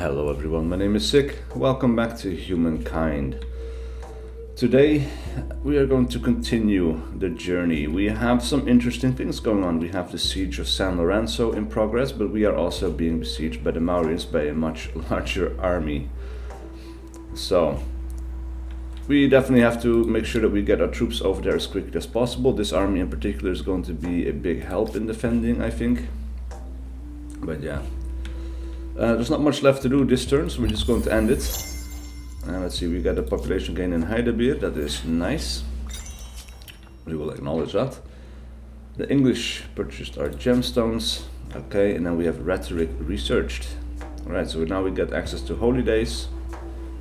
Hello everyone, my name is SiC. Welcome back to Humankind. Today we are going to continue the journey. We have some interesting things going on. We have the siege of San Lorenzo in progress, but we are also being besieged by the Maurya's by a much larger army. So we definitely have to make sure that we get our troops over there as quickly as possible. This army in particular is going to be a big help in defending, I think. But yeah. There's not much left to do this turn, so we're just going to end it. Let's see, we got a population gain in Heidelberg, that is nice. We will acknowledge that. The English purchased our gemstones. Okay, and then we have rhetoric researched. Alright, so now we get access to holidays,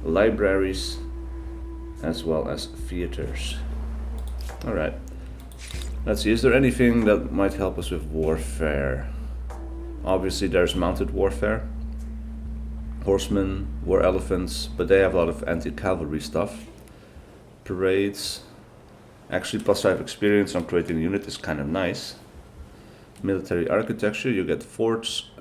libraries, as well as theaters. Alright, let's see, is there anything that might help us with warfare? Obviously there's mounted warfare. Horsemen, war elephants, but they have a lot of anti-cavalry stuff. Parades. Actually, +5 experience on creating a unit is kind of nice. Military architecture, you get forts.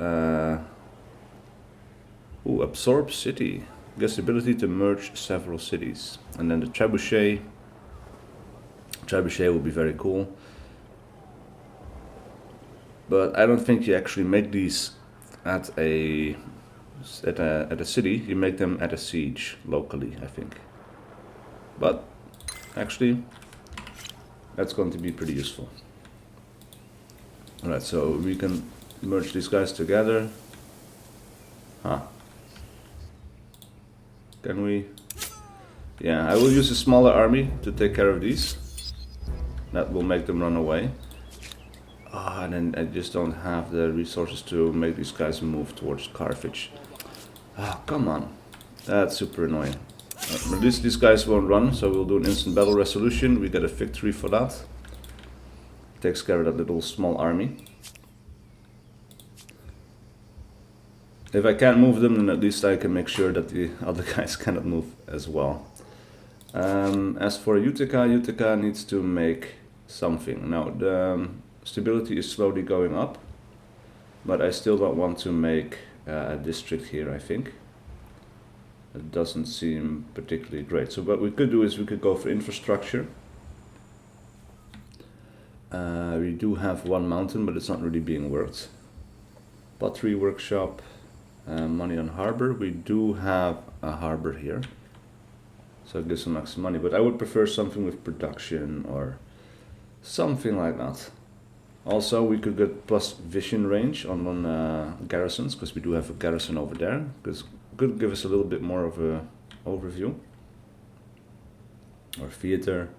Absorb city. Gets the ability to merge several cities. And then the trebuchet. Trebuchet will be very cool. But I don't think you actually make these at a city. You make them at a siege locally, I think. But actually, that's going to be pretty useful. Alright, so we can merge these guys together. Can we? Yeah, I will use a smaller army to take care of these. That will make them run away. And then I just don't have the resources to make these guys move towards Carthage. Come on. That's super annoying. At least these guys won't run, so we'll do an instant battle resolution. We get a victory for that. Takes care of that little small army. If I can't move them, then at least I can make sure that the other guys cannot move as well. As for Utica, Utica needs to make something. Now, the stability is slowly going up, but I still don't want to make a district here, I think. It doesn't seem particularly great. So what we could do is we could go for infrastructure. We do have one mountain, but it's not really being worked. Pottery workshop, money on harbor. We do have a harbor here, so it gives some extra money, but I would prefer something with production or something like that. Also, we could get plus vision range on garrisons, because we do have a garrison over there. Because could give us a little bit more of a overview. Or theater,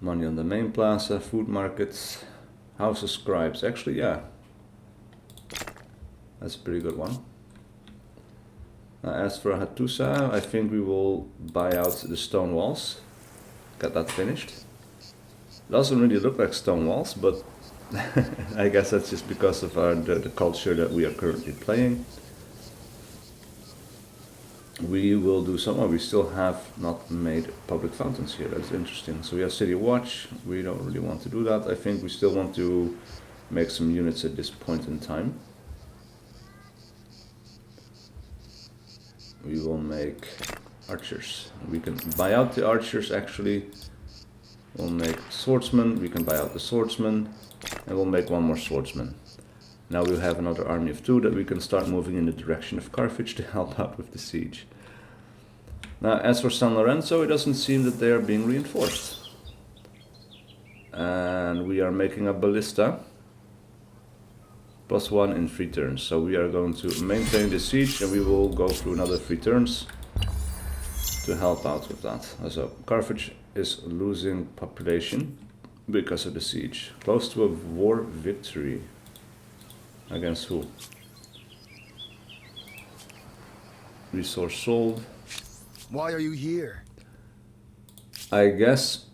money on the main plaza, food markets, house of scribes. Actually, yeah, that's a pretty good one. As for Hattusa, I think we will buy out the stone walls. Get that finished. Doesn't really look like stone walls, but I guess that's just because of the culture that we are currently playing. We will do some. We still have not made public fountains here. That's interesting. So we have City Watch. We don't really want to do that. I think we still want to make some units at this point in time. We will make archers. We can buy out the archers actually. We'll make swordsmen, we can buy out the swordsman, and we'll make one more swordsman. Now we'll have another army of 2 that we can start moving in the direction of Carthage to help out with the siege. Now as for San Lorenzo, it doesn't seem that they are being reinforced. And we are making a ballista. +1 in 3 turns. So we are going to maintain the siege and we will go through another 3 turns to help out with that. So Carthage is losing population because of the siege. Close to a war victory. Against who? Resource sold. Why are you here? I guess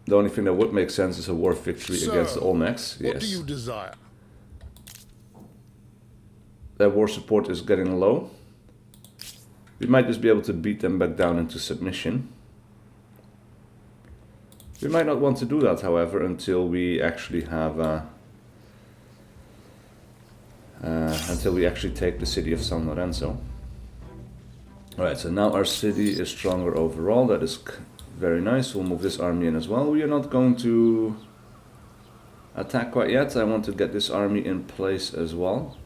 the only thing that would make sense is a war victory against the Olmecs. What do you desire? Their war support is getting low. We might just be able to beat them back down into submission. We might not want to do that, however, until we actually have until we actually take the city of San Lorenzo. Alright, so now our city is stronger overall. That is very nice. We'll move this army in as well. We are not going to attack quite yet. I want to get this army in place as well.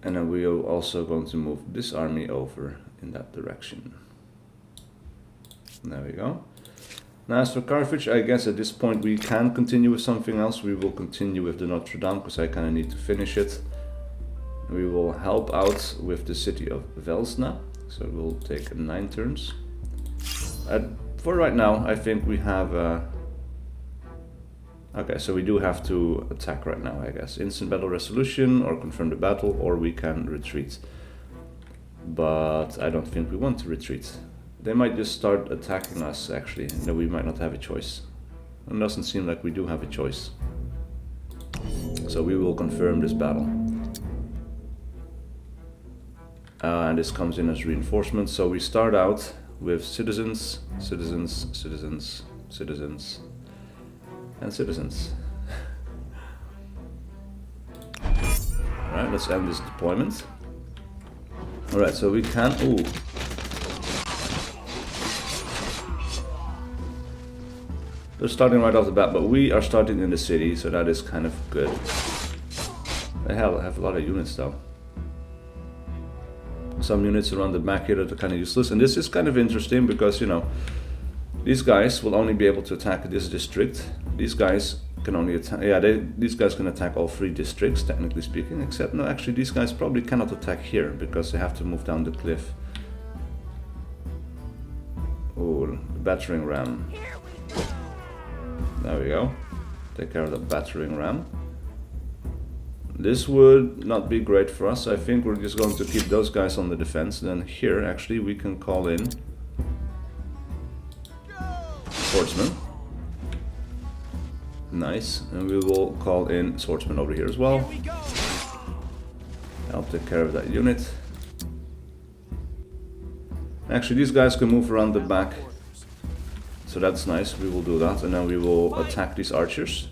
And then we are also going to move this army over in that direction. There we go. Now as for Carthage, I guess at this point we can continue with something else. We will continue with the Notre Dame because I kind of need to finish it. We will help out with the city of Velsna. So we'll take 9 turns. For right now, I think we have... Okay, so we do have to attack right now, I guess. Instant battle resolution, or confirm the battle, or we can retreat. But I don't think we want to retreat. They might just start attacking us, actually, and then we might not have a choice. It doesn't seem like we do have a choice. So we will confirm this battle. And this comes in as reinforcements. So we start out with citizens, citizens, citizens, citizens, and citizens. Alright, let's end this deployment. Alright, so we can... Ooh. They're starting right off the bat, but we are starting in the city, so that is kind of good. They have a lot of units though. Some units around the back here that are kind of useless, and this is kind of interesting because, you know, these guys will only be able to attack this district. These guys can only attack, yeah, these guys can attack all 3 districts, technically speaking, except, no, actually these guys probably cannot attack here because they have to move down the cliff. Oh, battering ram. There we go. Take care of the battering ram. This would not be great for us. I think we're just going to keep those guys on the defense. Then here, actually, we can call in swordsman. Nice. And we will call in swordsman over here as well. I'll take care of that unit. Actually, these guys can move around the back. So that's nice. We will do that. And then we will attack these archers.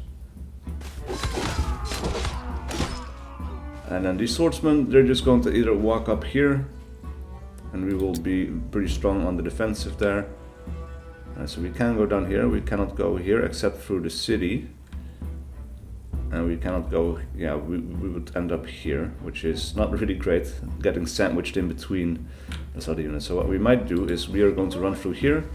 And then these swordsmen, they're just going to either walk up here, and we will be pretty strong on the defensive there. So we can go down here, we cannot go here except through the city. And we cannot go, yeah, we would end up here, which is not really great, getting sandwiched in between those other units. So what we might do is we are going to run through here.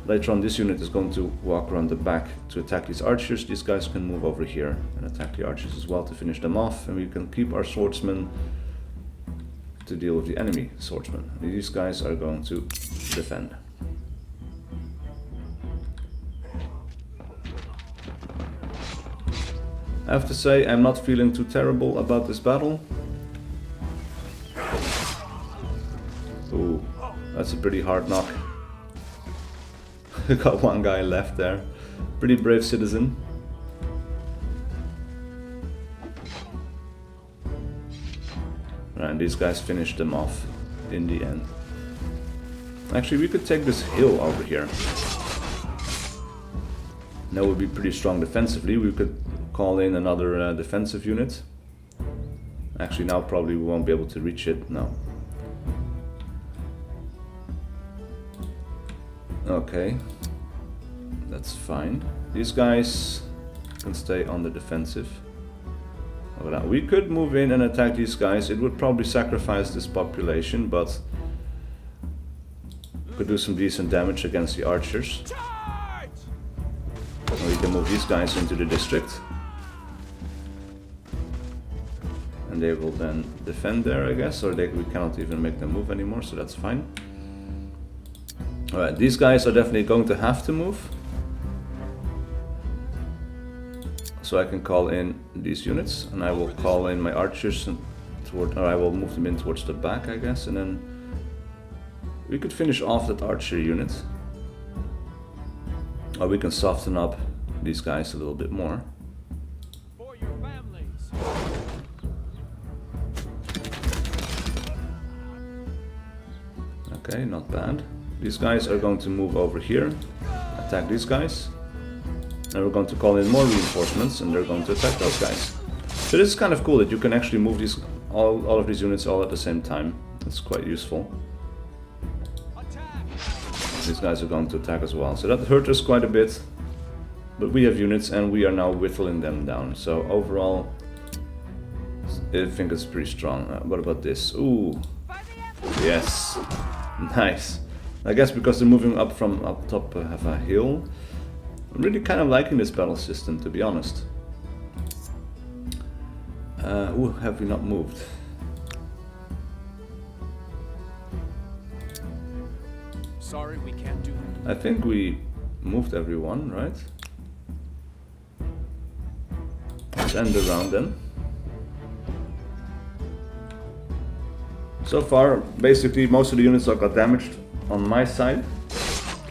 Later on, this unit is going to walk around the back to attack these archers. These guys can move over here and attack the archers as well to finish them off. And we can keep our swordsmen to deal with the enemy swordsmen. These guys are going to defend. I have to say, I'm not feeling too terrible about this battle. Ooh, that's a pretty hard knock. We got one guy left there. Pretty brave citizen. And these guys finished them off in the end. Actually, we could take this hill over here. That would be pretty strong defensively. We could call in another defensive unit. Actually, now probably we won't be able to reach it. No. Okay, that's fine. These guys can stay on the defensive. We could move in and attack these guys. It would probably sacrifice this population, but could do some decent damage against the archers. Or we can move these guys into the district. And they will then defend there, I guess, or we cannot even make them move anymore, so that's fine. Alright, these guys are definitely going to have to move. So I can call in these units, and I will call in my archers toward, or I will move them in towards the back, I guess, and then we could finish off that archer unit. Or we can soften up these guys a little bit more. For your families. Okay, not bad. These guys are going to move over here, attack these guys. And we're going to call in more reinforcements, and they're going to attack those guys. So this is kind of cool that you can actually move these all of these units all at the same time. That's quite useful. Attack! These guys are going to attack as well, so that hurt us quite a bit. But we have units and we are now whittling them down. So overall, I think it's pretty strong. What about this? Ooh, yes, nice. I guess because they're moving up from up top of a hill. I'm really kind of liking this battle system, to be honest. Ooh, have we not moved? Sorry, we can't do that. I think we moved everyone, right? Let's end the round then. So far, basically most of the units that got damaged on my side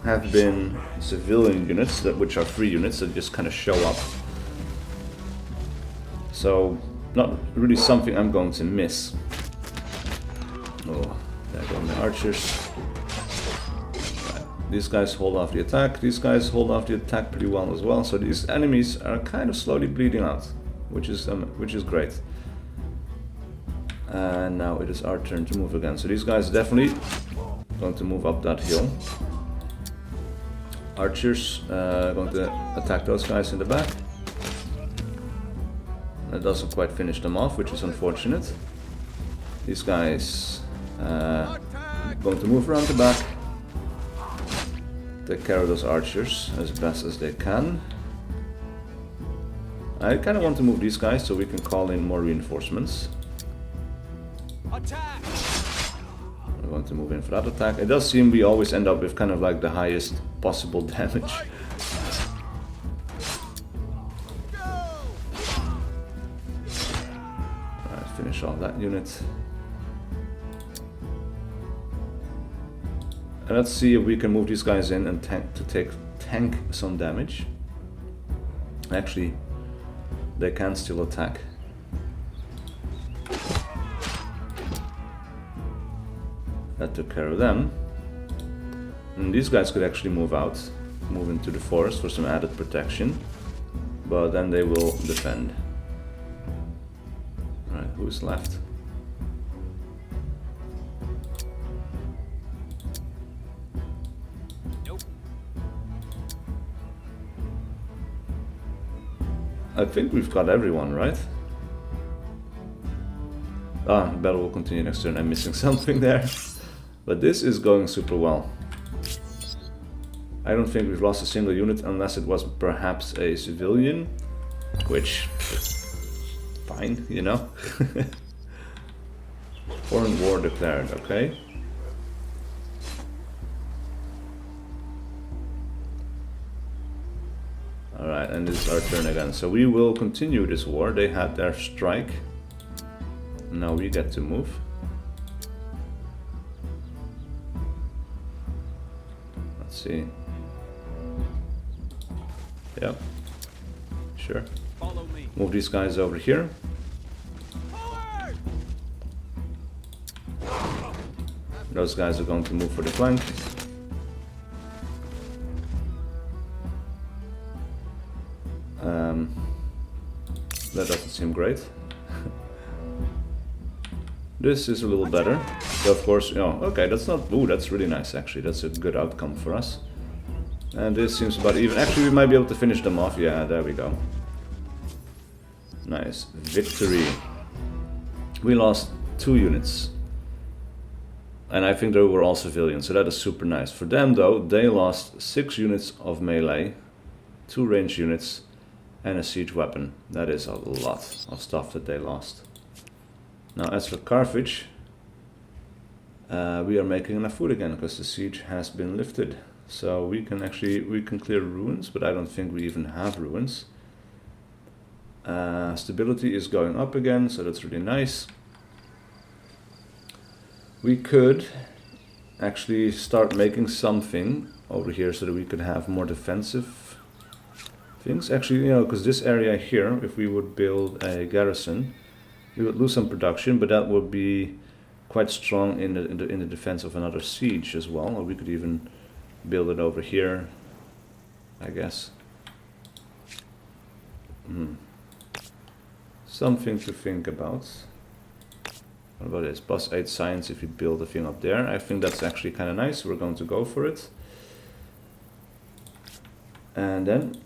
have been civilian units, which are free units that just kind of show up. So, not really something I'm going to miss. Oh, there go my archers. Right. These guys hold off the attack. These guys hold off the attack pretty well as well. So these enemies are kind of slowly bleeding out, which is great. And now it is our turn to move again. So these guys are definitely going to move up that hill. Archers going to attack those guys in the back. That doesn't quite finish them off, which is unfortunate. These guys going to move around the back. Take care of those archers as best as they can. I kind of want to move these guys so we can call in more reinforcements. Attack! I want to move in for that attack. It does seem we always end up with kind of like the highest possible damage. Alright, finish off that unit. And let's see if we can move these guys in and tank some damage. Actually, they can still attack. That took care of them. And these guys could actually move out, move into the forest for some added protection. But then they will defend. Alright, who's left? Nope. I think we've got everyone, right? Ah, the battle will continue next turn. I'm missing something there. But this is going super well. I don't think we've lost a single unit unless it was perhaps a civilian. Which, fine, you know. Foreign war declared, okay. Alright, and this is our turn again. So we will continue this war. They had their strike. Now we get to move. Let's see. Yep. Sure. Follow me. Move these guys over here. Forward! Those guys are going to move for the flank. That doesn't seem great. This is a little better. So of course, okay, that's not... Ooh, that's really nice actually. That's a good outcome for us. And this seems about even. Actually, we might be able to finish them off. Yeah, there we go. Nice. Victory. We lost 2 units. And I think they were all civilians, so that is super nice. For them though, they lost 6 units of melee, 2 range units, and a siege weapon. That is a lot of stuff that they lost. Now as for Carthage, we are making enough food again because the siege has been lifted. So we can clear ruins, but I don't think we even have ruins. Stability is going up again, so that's really nice. We could actually start making something over here so that we could have more defensive things. Actually, because this area here, if we would build a garrison, we would lose some production, but that would be quite strong in the defense of another siege as well. Or we could even build it over here, I guess. Something to think about. What about this? +8 science if you build a thing up there. I think that's actually kind of nice. We're going to go for it. And then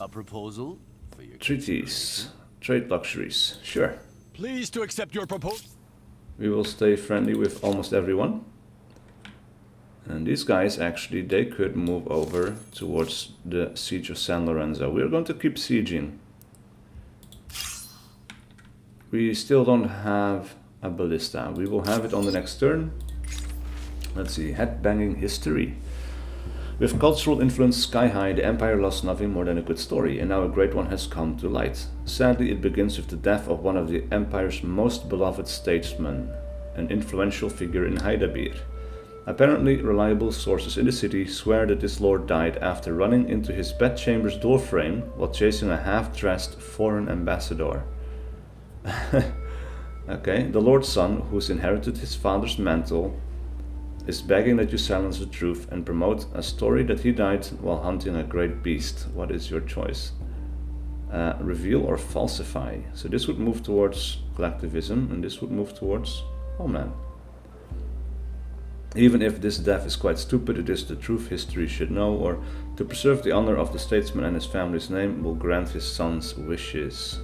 A proposal for your treaties. Trade luxuries. Sure. Pleased to accept your proposal. We will stay friendly with almost everyone. And these guys actually, they could move over towards the siege of San Lorenzo. We're going to keep sieging. We still don't have a ballista. We will have it on the next turn. Let's see, headbanging history. With cultural influence sky high, the Empire lost nothing more than a good story, and now a great one has come to light. Sadly, it begins with the death of one of the Empire's most beloved statesmen, an influential figure in Hydaspes. Apparently, reliable sources in the city swear that this lord died after running into his bedchamber's doorframe while chasing a half-dressed foreign ambassador. Okay, the lord's son, who's inherited his father's mantle, is begging that you silence the truth and promote a story that he died while hunting a great beast. What is your choice? Reveal or falsify. So this would move towards collectivism, and this would move towards homeland. Even if this death is quite stupid, it is the truth history should know, or to preserve the honor of the statesman and his family's name will grant his son's wishes.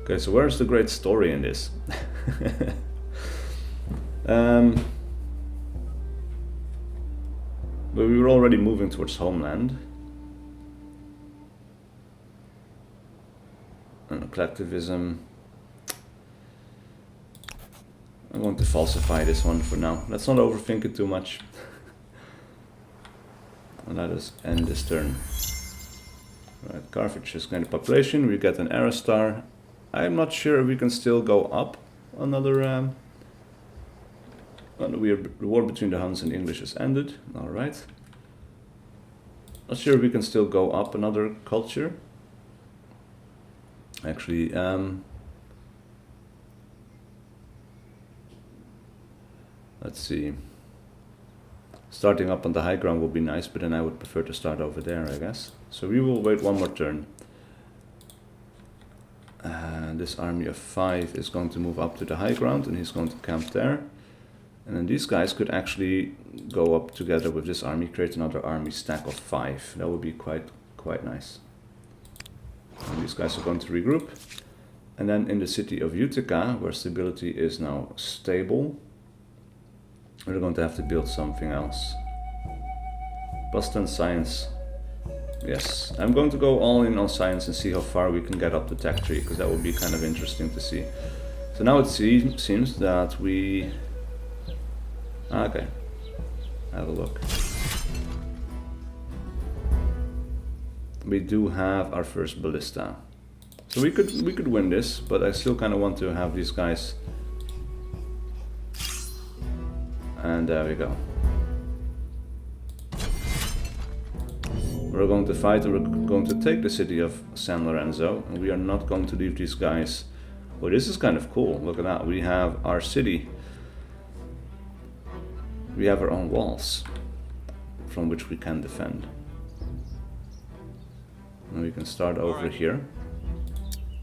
Okay, so where's the great story in this? But we were already moving towards homeland. And collectivism. I'm going to falsify this one for now. Let's not overthink it too much. And let us end this turn. Right, Carthage has gained a population. We get an era star. I'm not sure if we can still go up another. The war between the Huns and English has ended. All right. Not sure if we can still go up another culture. Actually, let's see. Starting up on the high ground would be nice, but then I would prefer to start over there, I guess. So we will wait one more turn. This army of 5 is going to move up to the high ground, and he's going to camp there. And then these guys could actually go up together with this army, create another army stack of 5. That would be quite nice. And these guys are going to regroup. And then in the city of Utica, where stability is now stable, we're going to have to build something else. Boston Science. Yes, I'm going to go all in on science and see how far we can get up the tech tree, because that would be kind of interesting to see. So now it seems that we... Okay, have a look. We do have our first ballista. So we could win this, but I still kind of want to have these guys. And there we go. We're going to fight, and we're going to take the city of San Lorenzo, and we are not going to leave these guys. Oh, this is kind of cool. Look at that. We have our city. We have our own walls from which we can defend. And we can start over here.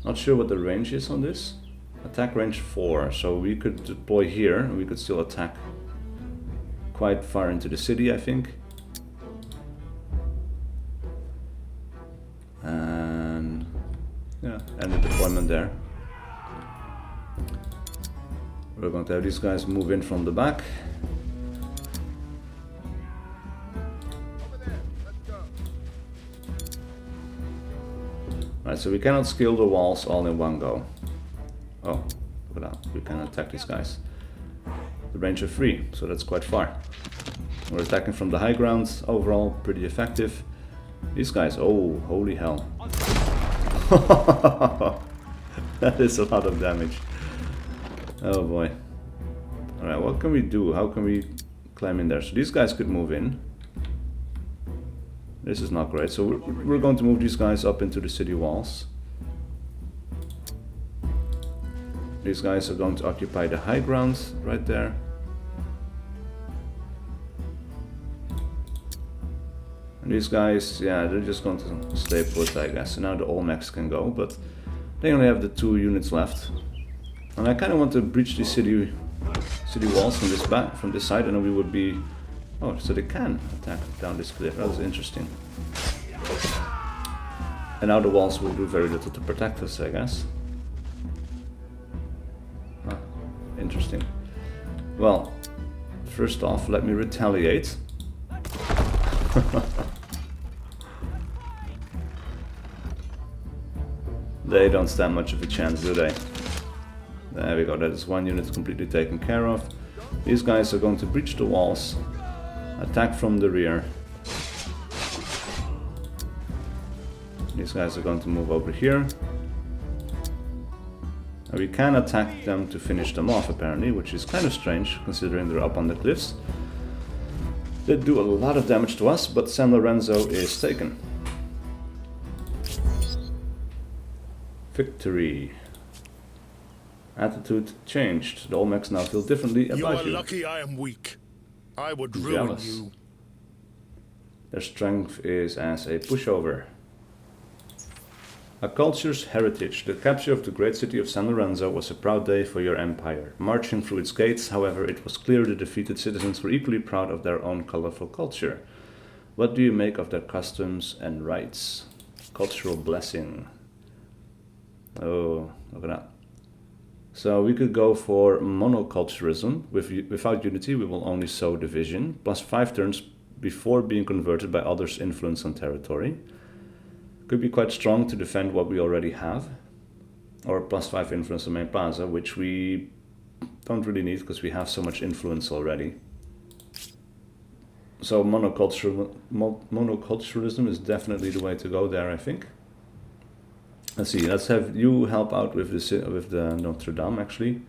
Not sure what the range is on this. Attack range 4, so we could deploy here, and we could still attack quite far into the city, I think. And yeah, end the deployment there. We're going to have these guys move in from the back. Right, so we cannot scale the walls all in one go. Oh, look at that. We can attack these guys. The range of 3, so that's quite far. We're attacking from the high ground. Overall, pretty effective. These guys, oh, holy hell. That is a lot of damage. Oh boy. Alright, what can we do? How can we climb in there? So these guys could move in. This is not great. So we're going to move these guys up into the city walls. These guys are going to occupy the high ground right there. And These guys, yeah, they're just going to stay put, I guess. So now the Olmecs can go, but they only have the 2 units left. And I kind of want to breach the city walls from this side, and then we would be... Oh, so they can attack down this cliff. That was interesting. And now the walls will do very little to protect us, I guess. Ah, interesting. Well, first off, let me retaliate. They don't stand much of a chance, do they? There we go, that is 1 unit completely taken care of. These guys are going to breach the walls, attack from the rear. These guys are going to move over here. And we can attack them to finish them off apparently, which is kind of strange considering they're up on the cliffs. They do a lot of damage to us, but San Lorenzo is taken. Victory. Attitude changed. The Olmecs now feel differently You about are you. lucky I am weak. I would ruin Jealous. you. Their strength is as a pushover. A culture's heritage. The capture of the great city of San Lorenzo was a proud day for your empire. Marching through its gates, however, it was clear the defeated citizens were equally proud of their own colorful culture. What do you make of their customs and rites? Cultural blessing. Oh, look at that. So we could go for monoculturism. Without unity, we will only sow division. Plus 5 turns before being converted by others' influence on territory. Could be quite strong to defend what we already have. Or plus 5 influence on main plaza, which we don't really need because we have so much influence already. So monoculturalism is definitely the way to go there, I think. Let's see, let's have you help out with the Notre Dame actually,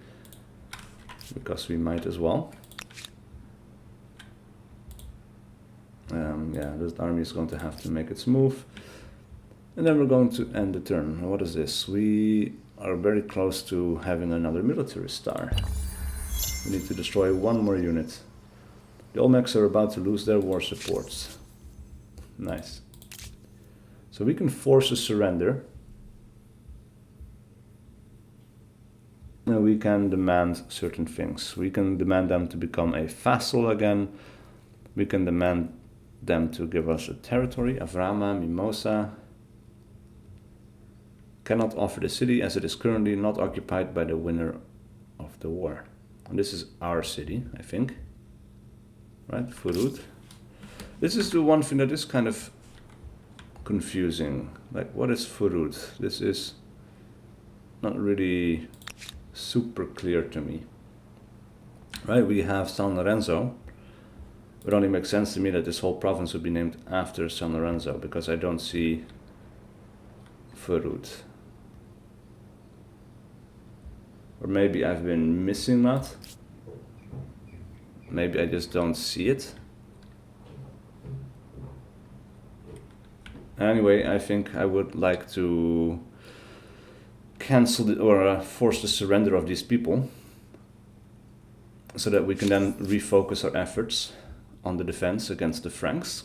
because we might as well. Yeah, this army is going to have to make its move. And then we're going to end the turn. What is this? We are very close to having another military star. We need to destroy 1 more unit. The Olmecs are about to lose their war supports. Nice. So we can force a surrender. And we can demand certain things. We can demand them to become a vassal again. We can demand them to give us a territory, Avrama, Mimosa. Cannot offer the city as it is currently not occupied by the winner of the war. And this is our city, I think. Right, Furut. This is the one thing that is kind of confusing. Like, what is Furut? This is not really super clear to me. Right, we have San Lorenzo. It only makes sense to me that this whole province would be named after San Lorenzo, because I don't see Furut. Or maybe I've been missing that. Maybe I just don't see it. Anyway, I think I would like to cancel or force the surrender of these people, so that we can then refocus our efforts on the defense against the Franks.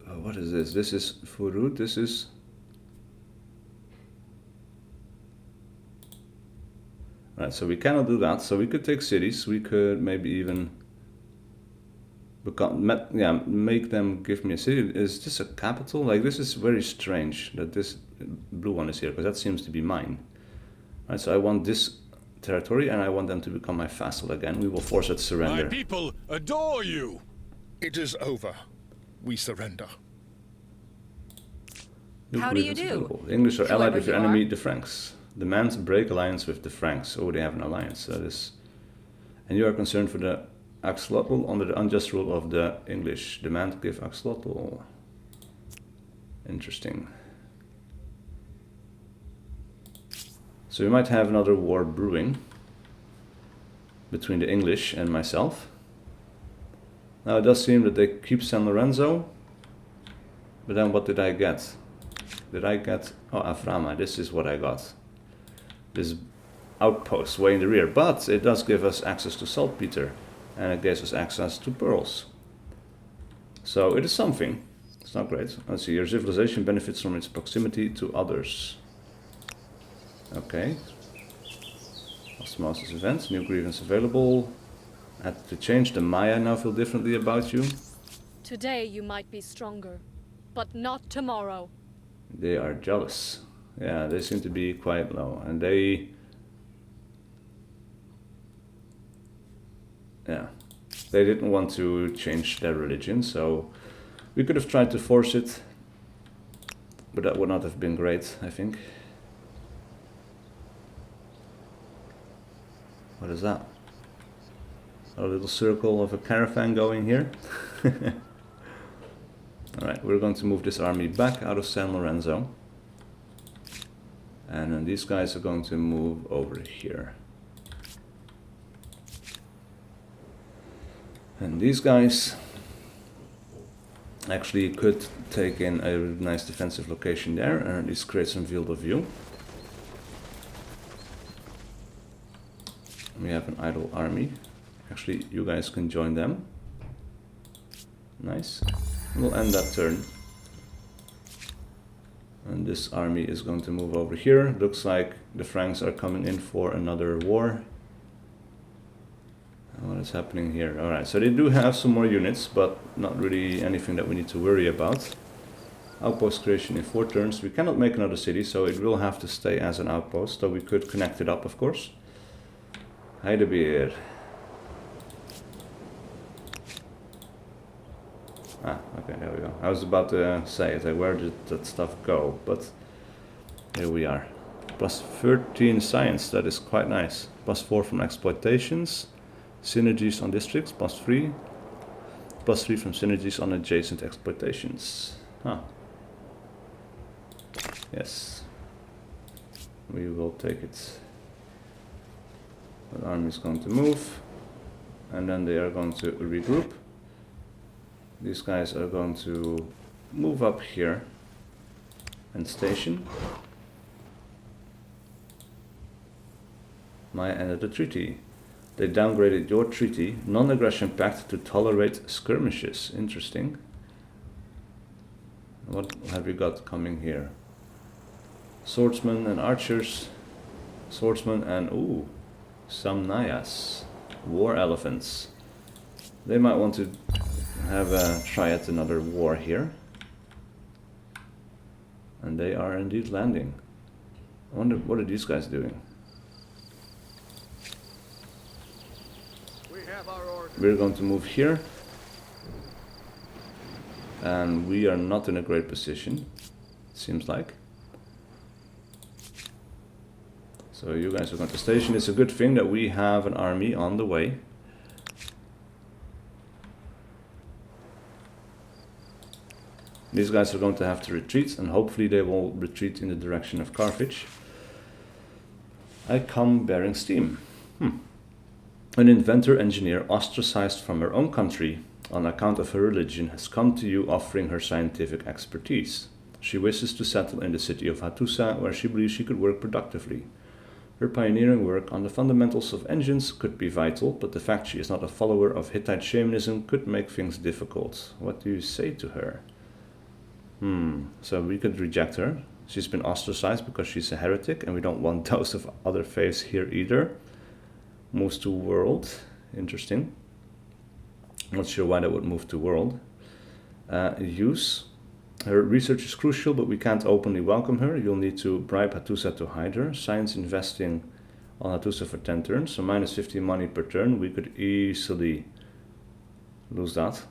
What is this? This is Furut. This is... Right, so we cannot do that. So we could take cities. We could maybe even make them give me a city. Is this a capital? Like, this is very strange that this blue one is here, because that seems to be mine. Right, so I want this territory, and I want them to become my vassal again. We will force it surrender. My people adore you. It is over. We surrender. How do you do? The English are allied with your Whoever you enemy, are. the Franks. Demand break alliance with the Franks. Oh, they have an alliance. That is, and you are concerned for the Axolotl under the unjust rule of the English. Demand give Axolotl. Interesting. So we might have another war brewing between the English and myself. Now it does seem that they keep San Lorenzo, but then what did I get? Did I get... Oh, Aframa, this is what I got. This outpost way in the rear, but it does give us access to saltpeter, and it gives us access to pearls. So it is something. It's not great. Let's see, your civilization benefits from its proximity to others. Okay. Osmosis events, new grievance available. Had to change. The Maya now feel differently about you. Today you might be stronger, but not tomorrow. They are jealous. Yeah, they seem to be quite low, and they... Yeah, they didn't want to change their religion, so we could have tried to force it, but that would not have been great, I think. What is that? A little circle of a caravan going here. Alright, we're going to move this army back out of San Lorenzo. And then these guys are going to move over here. And these guys actually could take in a nice defensive location there and at least create some field of view. We have an idle army. Actually, you guys can join them. Nice. We'll end that turn. And this army is going to move over here. Looks like the Franks are coming in for another war. What is happening here? Alright, so they do have some more units, but not really anything that we need to worry about. Outpost creation in 4 turns. We cannot make another city, so it will have to stay as an outpost, though we could connect it up, of course. Heidebeer. Ah, okay, there we go. I was about to say it, like, where did that stuff go? But here we are. Plus 13 science, that is quite nice. Plus 4 from exploitations. Synergies on districts, plus 3. Plus 3 from synergies on adjacent exploitations. Huh. Yes. We will take it. The army is going to move. And then they are going to regroup. These guys are going to move up here and station. Maya ended the treaty. They downgraded your treaty, non-aggression pact, to tolerate skirmishes. Interesting. What have we got coming here? Swordsmen and archers. Swordsmen and, ooh, some Nayas. War elephants. They might want to have a try at another war here. And they are indeed landing. I wonder, what are these guys doing? We're going to move here. And we are not in a great position, it seems like. So you guys are going to station. It's a good thing that we have an army on the way. These guys are going to have to retreat, and hopefully they will retreat in the direction of Carthage. I come bearing steam. An inventor-engineer ostracized from her own country on account of her religion has come to you offering her scientific expertise. She wishes to settle in the city of Hattusa, where she believes she could work productively. Her pioneering work on the fundamentals of engines could be vital, but the fact she is not a follower of Hittite shamanism could make things difficult. What do you say to her? So we could reject her. She's been ostracized because she's a heretic, and we don't want those of other faiths here either. Moves to world. Interesting. Not sure why that would move to world. Use. Her research is crucial, but we can't openly welcome her. You'll need to bribe Hattusa to hide her. Science investing on Hattusa for 10 turns, so minus 50 money per turn. We could easily lose that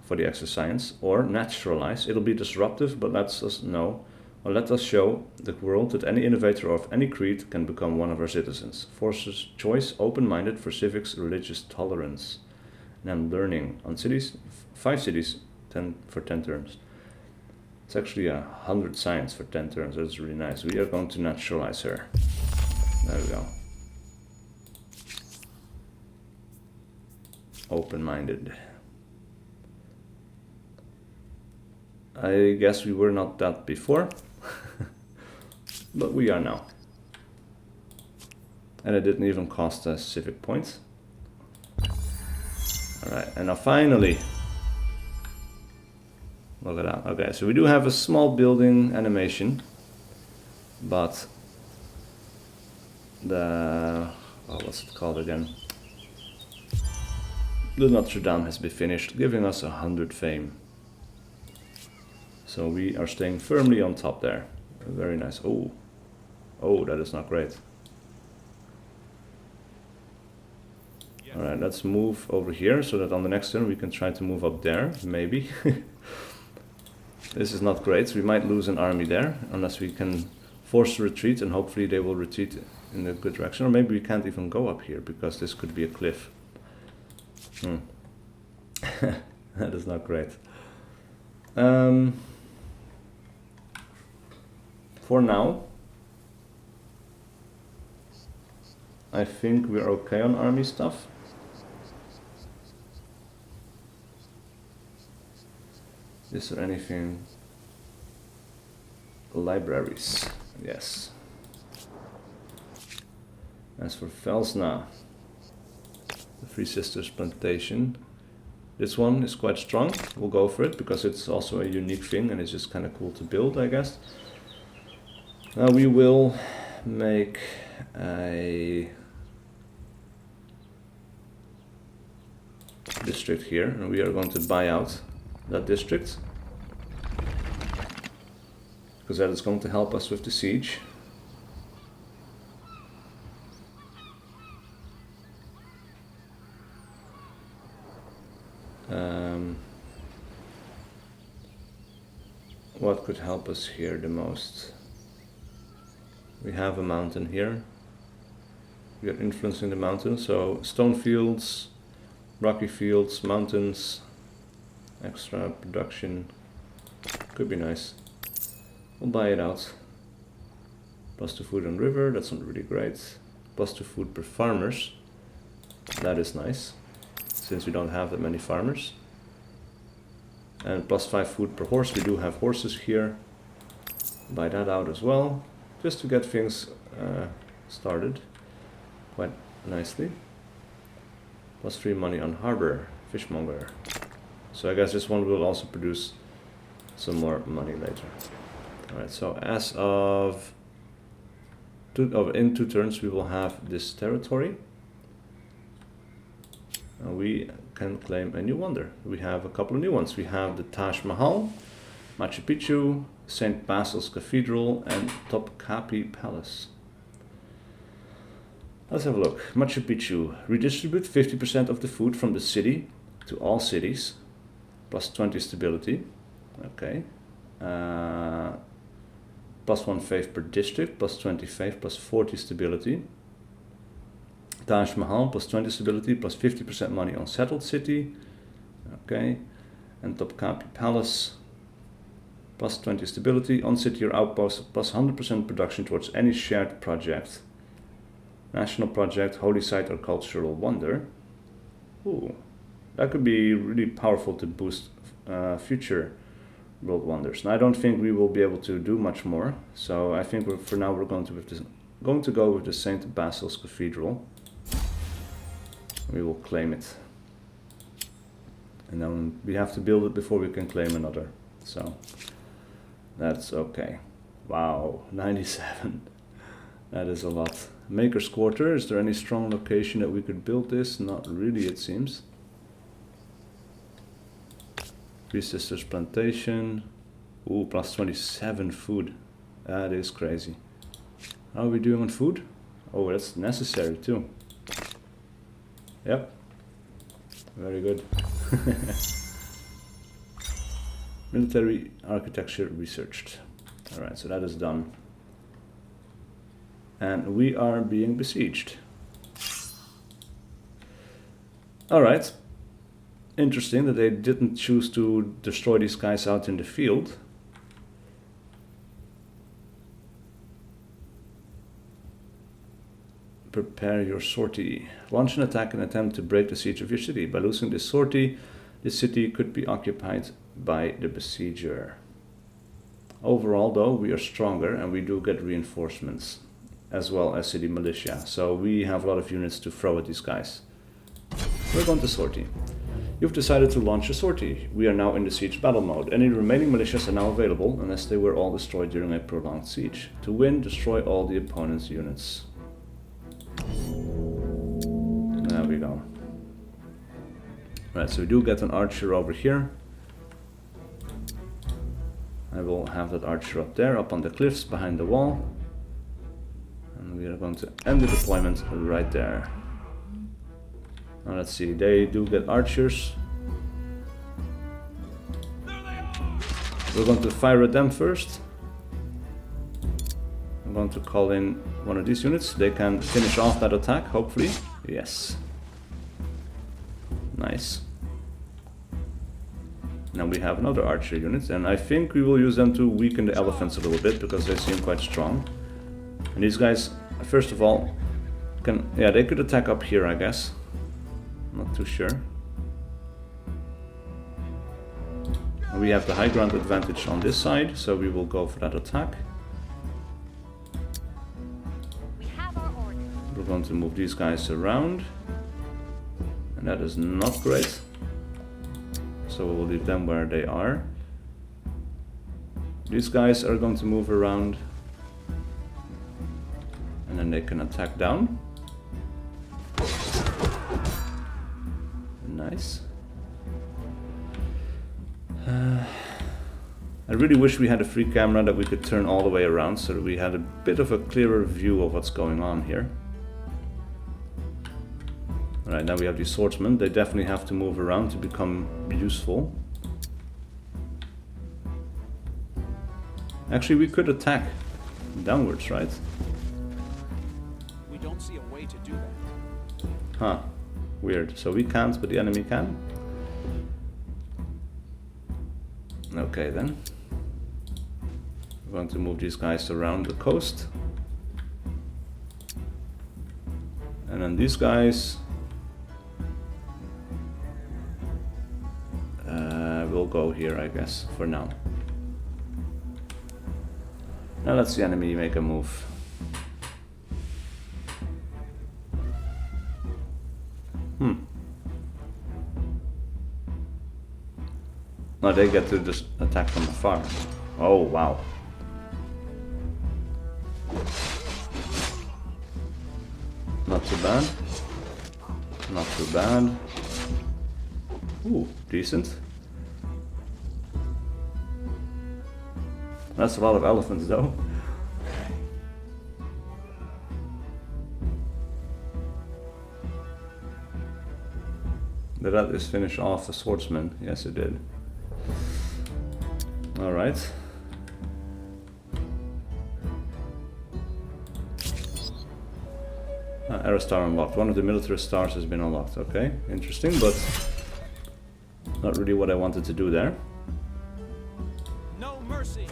for the extra science. Or naturalize. It'll be disruptive, but let us know. Or let us show the world that any innovator of any creed can become one of our citizens. Forces choice, open-minded for civics, religious tolerance. And I'm learning on cities, 5 cities, 10 for 10 turns. It's actually 100 science for 10 turns. That's really nice. We are going to naturalize her. There we go. Open-minded. I guess we were not that before. But we are now. And it didn't even cost us civic points. Alright, and now finally, look at that. Okay, so we do have a small building animation, but the, oh, what's it called again? The Notre Dame has been finished, giving us 100 fame. So we are staying firmly on top there. Very nice. Oh, oh, that is not great. Alright, let's move over here so that on the next turn we can try to move up there, maybe. This is not great, so we might lose an army there, unless we can force a retreat, and hopefully they will retreat in a good direction. Or maybe we can't even go up here, because this could be a cliff. That is not great. For now, I think we're okay on army stuff. Is there anything? Libraries, yes. As for Velsna, the Three Sisters plantation, this one is quite strong. We'll go for it because it's also a unique thing and it's just kind of cool to build, I guess. Now we will make a district here, and we are going to buy out that district because that is going to help us with the siege. What could help us here the most? We have a mountain here. We are influencing the mountain, so stone fields, rocky fields, mountains, extra production, could be nice. We'll buy it out. +2 food on river, that's not really great. +2 food per farmers, that is nice, since we don't have that many farmers. And +5 food per horse, we do have horses here. Buy that out as well, just to get things started quite nicely. +3 money on harbor, fishmonger. So I guess this one will also produce some more money later. Alright, so as of in 2 turns we will have this territory. And we can claim a new wonder. We have a couple of new ones. We have the Taj Mahal, Machu Picchu, St. Basil's Cathedral, and Topkapi Palace. Let's have a look. Machu Picchu. Redistribute 50% of the food from the city to all cities. +20 stability. Okay. +1 faith per district. +20 faith, +40 stability. Taj Mahal, +20 stability, +50% money on settled city. Okay. And Topkapi Palace, +20 stability on city or outpost, +100% production towards any shared project. National project, holy site or cultural wonder. Ooh, that could be really powerful to boost future world wonders. And I don't think we will be able to do much more. So I think for now we're going to go with the St. Basil's Cathedral. We will claim it. And then we have to build it before we can claim another. So that's okay. Wow, 97. That is a lot. Maker's Quarter, is there any strong location that we could build this? Not really, it seems. Three Sisters Plantation. Ooh, +27 food. That is crazy. How are we doing on food? Oh, that's necessary too. Yep. Very good. Military architecture researched. Alright, so that is done. And we are being besieged. Alright. Interesting that they didn't choose to destroy these guys out in the field. Prepare your sortie. Launch an attack and attempt to break the siege of your city. By losing this sortie, the city could be occupied by the besieger. Overall though, we are stronger and we do get reinforcements. as well as city militia. So we have a lot of units to throw at these guys. We're going to sortie. You've decided to launch a sortie. We are now in the siege battle mode. Any remaining militias are now available unless they were all destroyed during a prolonged siege. To win, destroy all the opponent's units. There we go. Right, so we do get an archer over here. I will have that archer up there, up on the cliffs behind the wall. And we are going to end the deployment right there. Now let's see, they do get archers. We're going to fire at them first. I'm going to call in one of these units. They can finish off that attack, hopefully. Yes. Nice. Now we have another archer unit, and I think we will use them to weaken the elephants a little bit, because they seem quite strong. And these guys, first of all, can... yeah, they could attack up here, I guess. Not too sure. We have the high ground advantage on this side, so we will go for that attack. We have our orders. We're going to move these guys around. And that is not great. So we will leave them where they are. These guys are going to move around. And then they can attack down. Nice. I really wish we had a free camera that we could turn all the way around so that we had a bit of a clearer view of what's going on here. Alright, now we have these swordsmen. They definitely have to move around to become useful. Actually, we could attack downwards, right? We don't see a way to do that. Huh. Weird. So we can't, but the enemy can? Okay then. We're going to move these guys around the coast. And then these guys... will go here, I guess, for now. Now let's the enemy make a move. No, they get to just attack from afar. Oh, wow. Not too bad. Not too bad. Ooh, decent. That's a lot of elephants, though. Did that just finish off the swordsman? Yes, it did. Alright. Arrow star unlocked. One of the military stars has been unlocked. Okay, interesting, but not really what I wanted to do there. No mercy.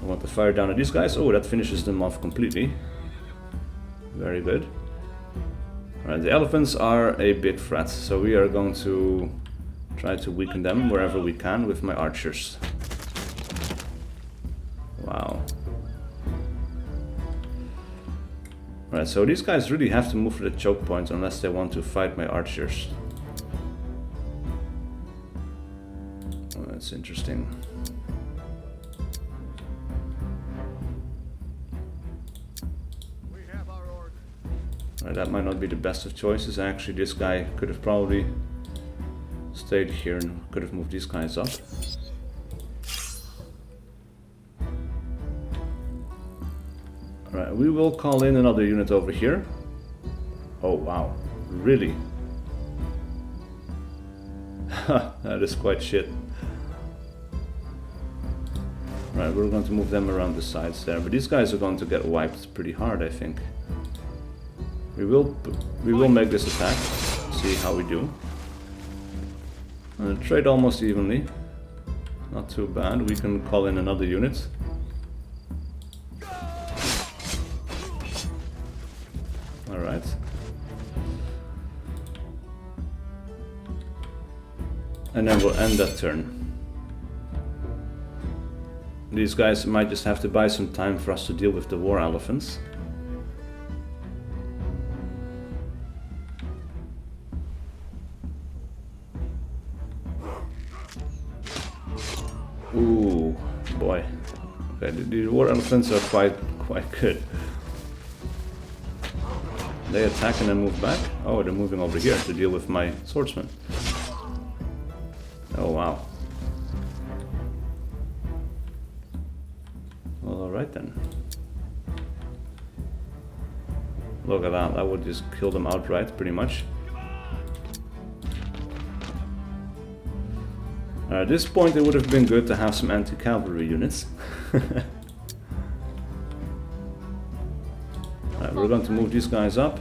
I want to fire down at these guys. Oh, that finishes them off completely. Very good. Alright, the elephants are a big threat, so we are going to try to weaken them wherever we can with my archers. Wow. Alright, so these guys really have to move to the choke point unless they want to fight my archers. Oh, that's interesting. Alright, that might not be the best of choices. Actually, this guy could have probably stayed here and could have moved these guys up. Alright, we will call in another unit over here. Oh wow, really? That is quite shit. Right, we're going to move them around the sides there, but these guys are going to get wiped pretty hard, I think. We will make this attack, see how we do. Trade almost evenly. Not too bad. We can call in another unit. Alright. And then we'll end that turn. These guys might just have to buy some time for us to deal with the war elephants. Ooh, boy. Okay, the war elephants are quite good. They attack and then move back. Oh, they're moving over here to deal with my swordsman. Oh wow. Well, alright then. Look at that, that would just kill them outright, pretty much. At this point it would have been good to have some anti-cavalry units. Alright, we're going to move these guys up.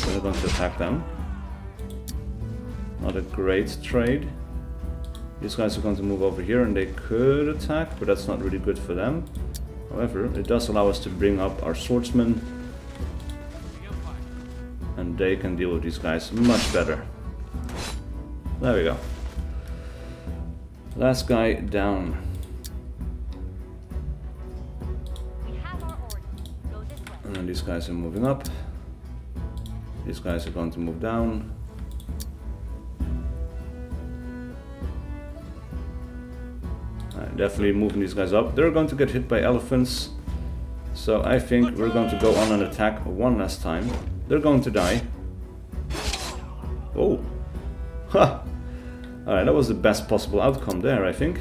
We're going to attack them. Not a great trade. These guys are going to move over here and they could attack, but that's not really good for them. However, it does allow us to bring up our swordsmen. And they can deal with these guys much better. There we go. Last guy down. And then these guys are moving up. These guys are going to move down. Definitely moving these guys up. They're going to get hit by elephants. So I think we're going to go on an attack one last time. They're going to die. Oh. Ha! Alright, that was the best possible outcome there, I think.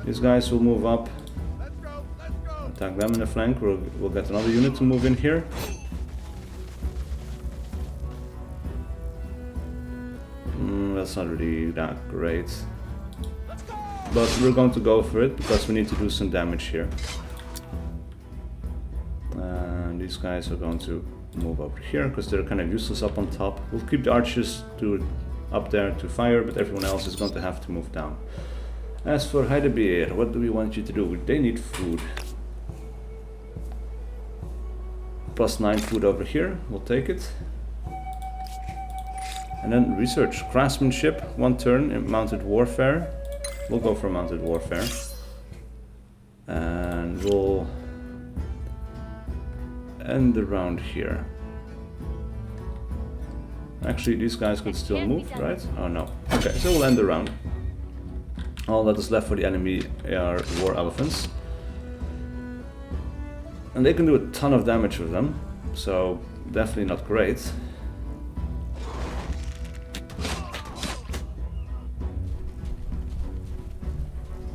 These guys will move up. Attack them in the flank. We'll get another unit to move in here. That's not really that great. But we're going to go for it because we need to do some damage here. And these guys are going to move over here because they're kind of useless up on top. We'll keep the archers up there to fire, but everyone else is going to have to move down. As for Heidebeer, what do we want you to do? They need food. +9 food over here, we'll take it. And then research, craftsmanship, 1 turn in mounted warfare. We'll go for mounted warfare. And we'll end the round here. Actually, these guys could still move, right? Oh no. Okay, so we'll end the round. All that is left for the enemy are war elephants. And they can do a ton of damage with them, so definitely not great.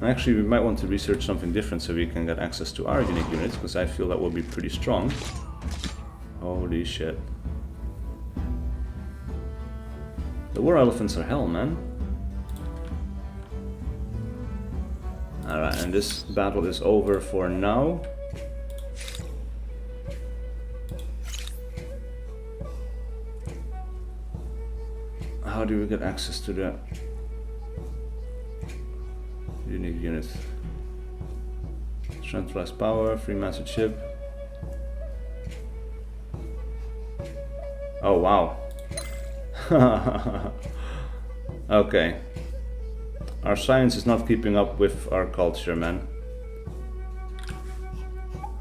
Actually, we might want to research something different so we can get access to our unique units, because I feel that will be pretty strong. Holy shit. The war elephants are hell, man. Alright, and this battle is over for now. How do we get access to the unique unit? Centralized power, free massive ship. Oh wow. Okay. Our science is not keeping up with our culture, man.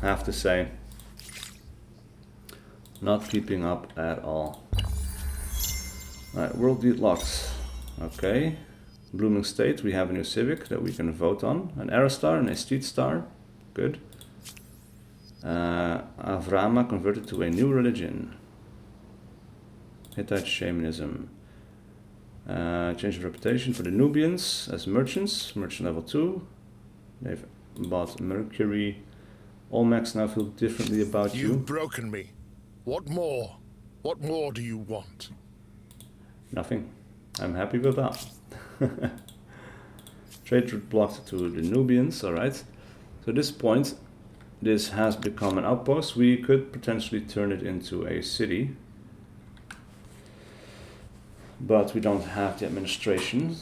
I have to say. Not keeping up at all. Alright, world deadlocked. Okay. Blooming State, we have a new civic that we can vote on. An era star, an estate star. Good. Avrama converted to a new religion. Hittite shamanism. Change of reputation for the Nubians as merchants. Merchant level 2. They've bought Mercury. All mechs now feel differently about you. You've broken me. What more? What more do you want? Nothing. I'm happy with that. Trade route blocked to the Nubians, alright. So at this point, this has become an outpost. We could potentially turn it into a city. But we don't have the administration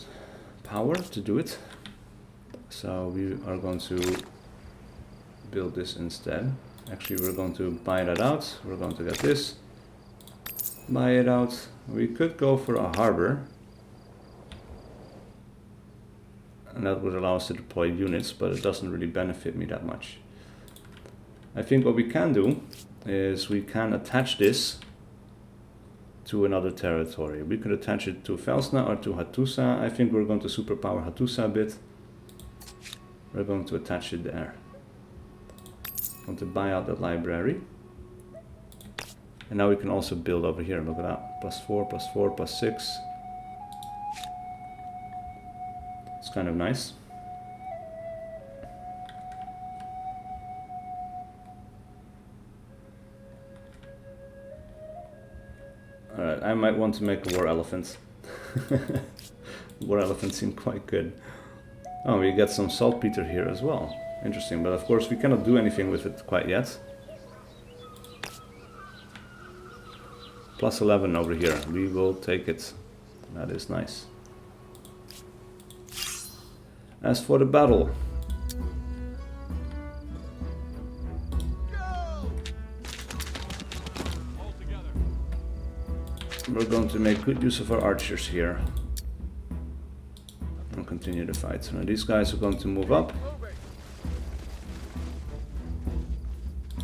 power to do it. So we are going to build this instead. Actually, we're going to buy that out. We're going to get this. Buy it out. We could go for a harbor. and that would allow us to deploy units, but it doesn't really benefit me that much. I think what we can do is we can attach this to another territory. We could attach it to Velsna or to Hattusa. I think we're going to superpower Hattusa a bit. We're going to attach it there. Want to buy out that library. And now we can also build over here. Look at that. +4, +4, +6. It's kind of nice. Alright, I might want to make a war elephant. War elephant seem quite good. Oh, we get some saltpeter here as well. Interesting, but of course we cannot do anything with it quite yet. +11 over here. We will take it. That is nice. As for the battle, we're going to make good use of our archers here and continue the fight. So now these guys are going to move up.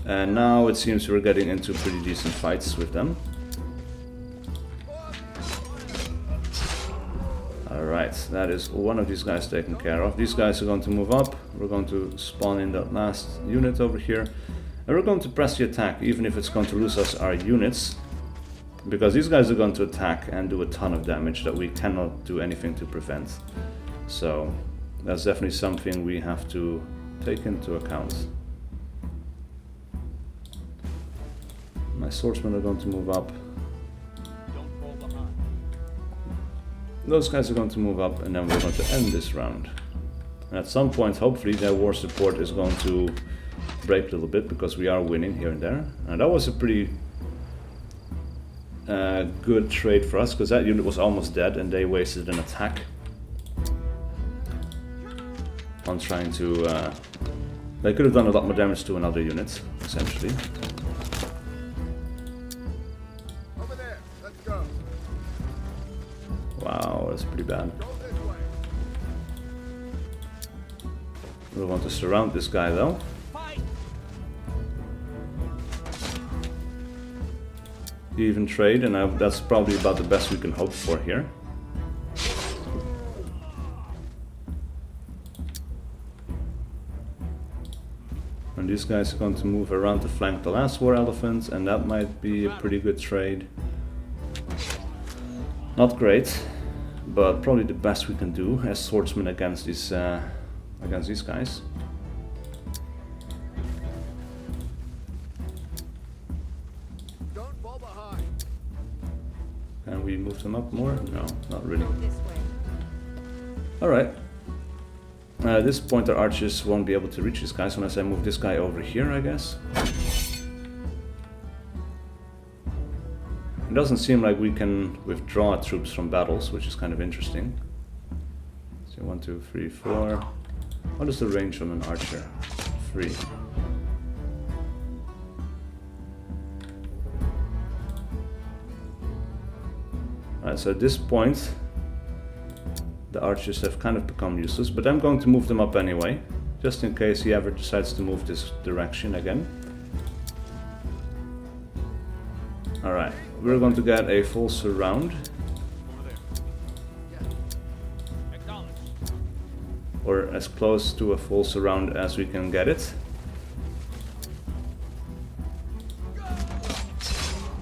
And now it seems we're getting into pretty decent fights with them. Alright, that is one of these guys taken care of. These guys are going to move up. We're going to spawn in that last unit over here. And we're going to press the attack, even if it's going to lose us our units. Because these guys are going to attack and do a ton of damage that we cannot do anything to prevent. So that's definitely something we have to take into account. My swordsmen are going to move up. Those guys are going to move up, and then we're going to end this round. And at some point, hopefully, their war support is going to break a little bit, because we are winning here and there. And that was a pretty good trade for us, because that unit was almost dead, and they wasted an attack on trying to... they could have done a lot more damage to another unit, essentially. Over there. Let's go. Wow, that's pretty bad. We want to surround this guy though. Even trade, and that's probably about the best we can hope for here. And these guys are going to move around to flank the last war elephant, and that might be a pretty good trade. Not great, but probably the best we can do as swordsmen against these guys. Don't fall behind. Can we move them up more? No, not really. This way. Alright. At this point our archers won't be able to reach these guys unless I move this guy over here, I guess. It doesn't seem like we can withdraw troops from battles, which is kind of interesting. So 1, 2, 3, 4. What is the range on an archer? 3. Alright, so at this point the archers have kind of become useless, but I'm going to move them up anyway, just in case he ever decides to move this direction again. Alright, we're going to get a full surround. Or as close to a full surround as we can get it.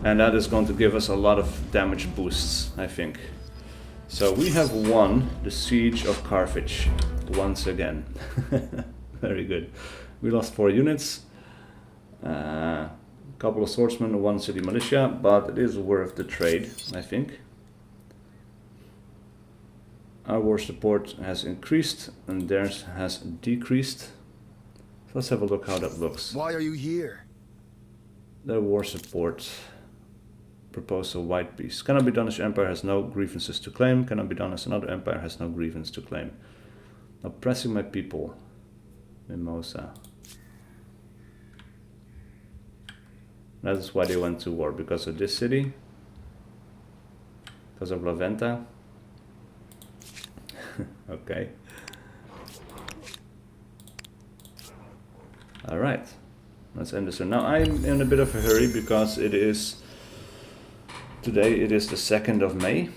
And that is going to give us a lot of damage boosts, I think. So we have won the siege of Carthage once again. Very good. We lost 4 units. A couple of swordsmen, 1 city militia, but it is worth the trade, I think. Our war support has increased and theirs has decreased. So let's have a look how that looks. Why are you here? Their war support. Proposal white peace. Cannot be done as your empire has no grievances to claim. Cannot be done as another empire has no grievance to claim. Oppressing my people. Mimosa. That is why they went to war. Because of this city. Because of La Venta. Okay. Alright, let's end this one. Now I'm in a bit of a hurry because today it is the 2nd of May.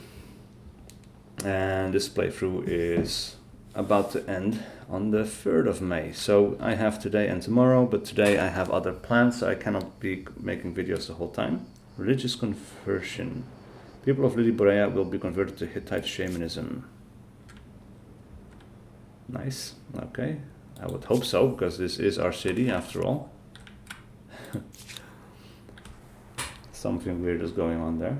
And this playthrough is about to end on the 3rd of May. So I have today and tomorrow, but today I have other plans, so I cannot be making videos the whole time. Religious conversion. People of Lilyborea will be converted to Hittite shamanism. Nice, okay. I would hope so, because this is our city after all. Something weird is going on there.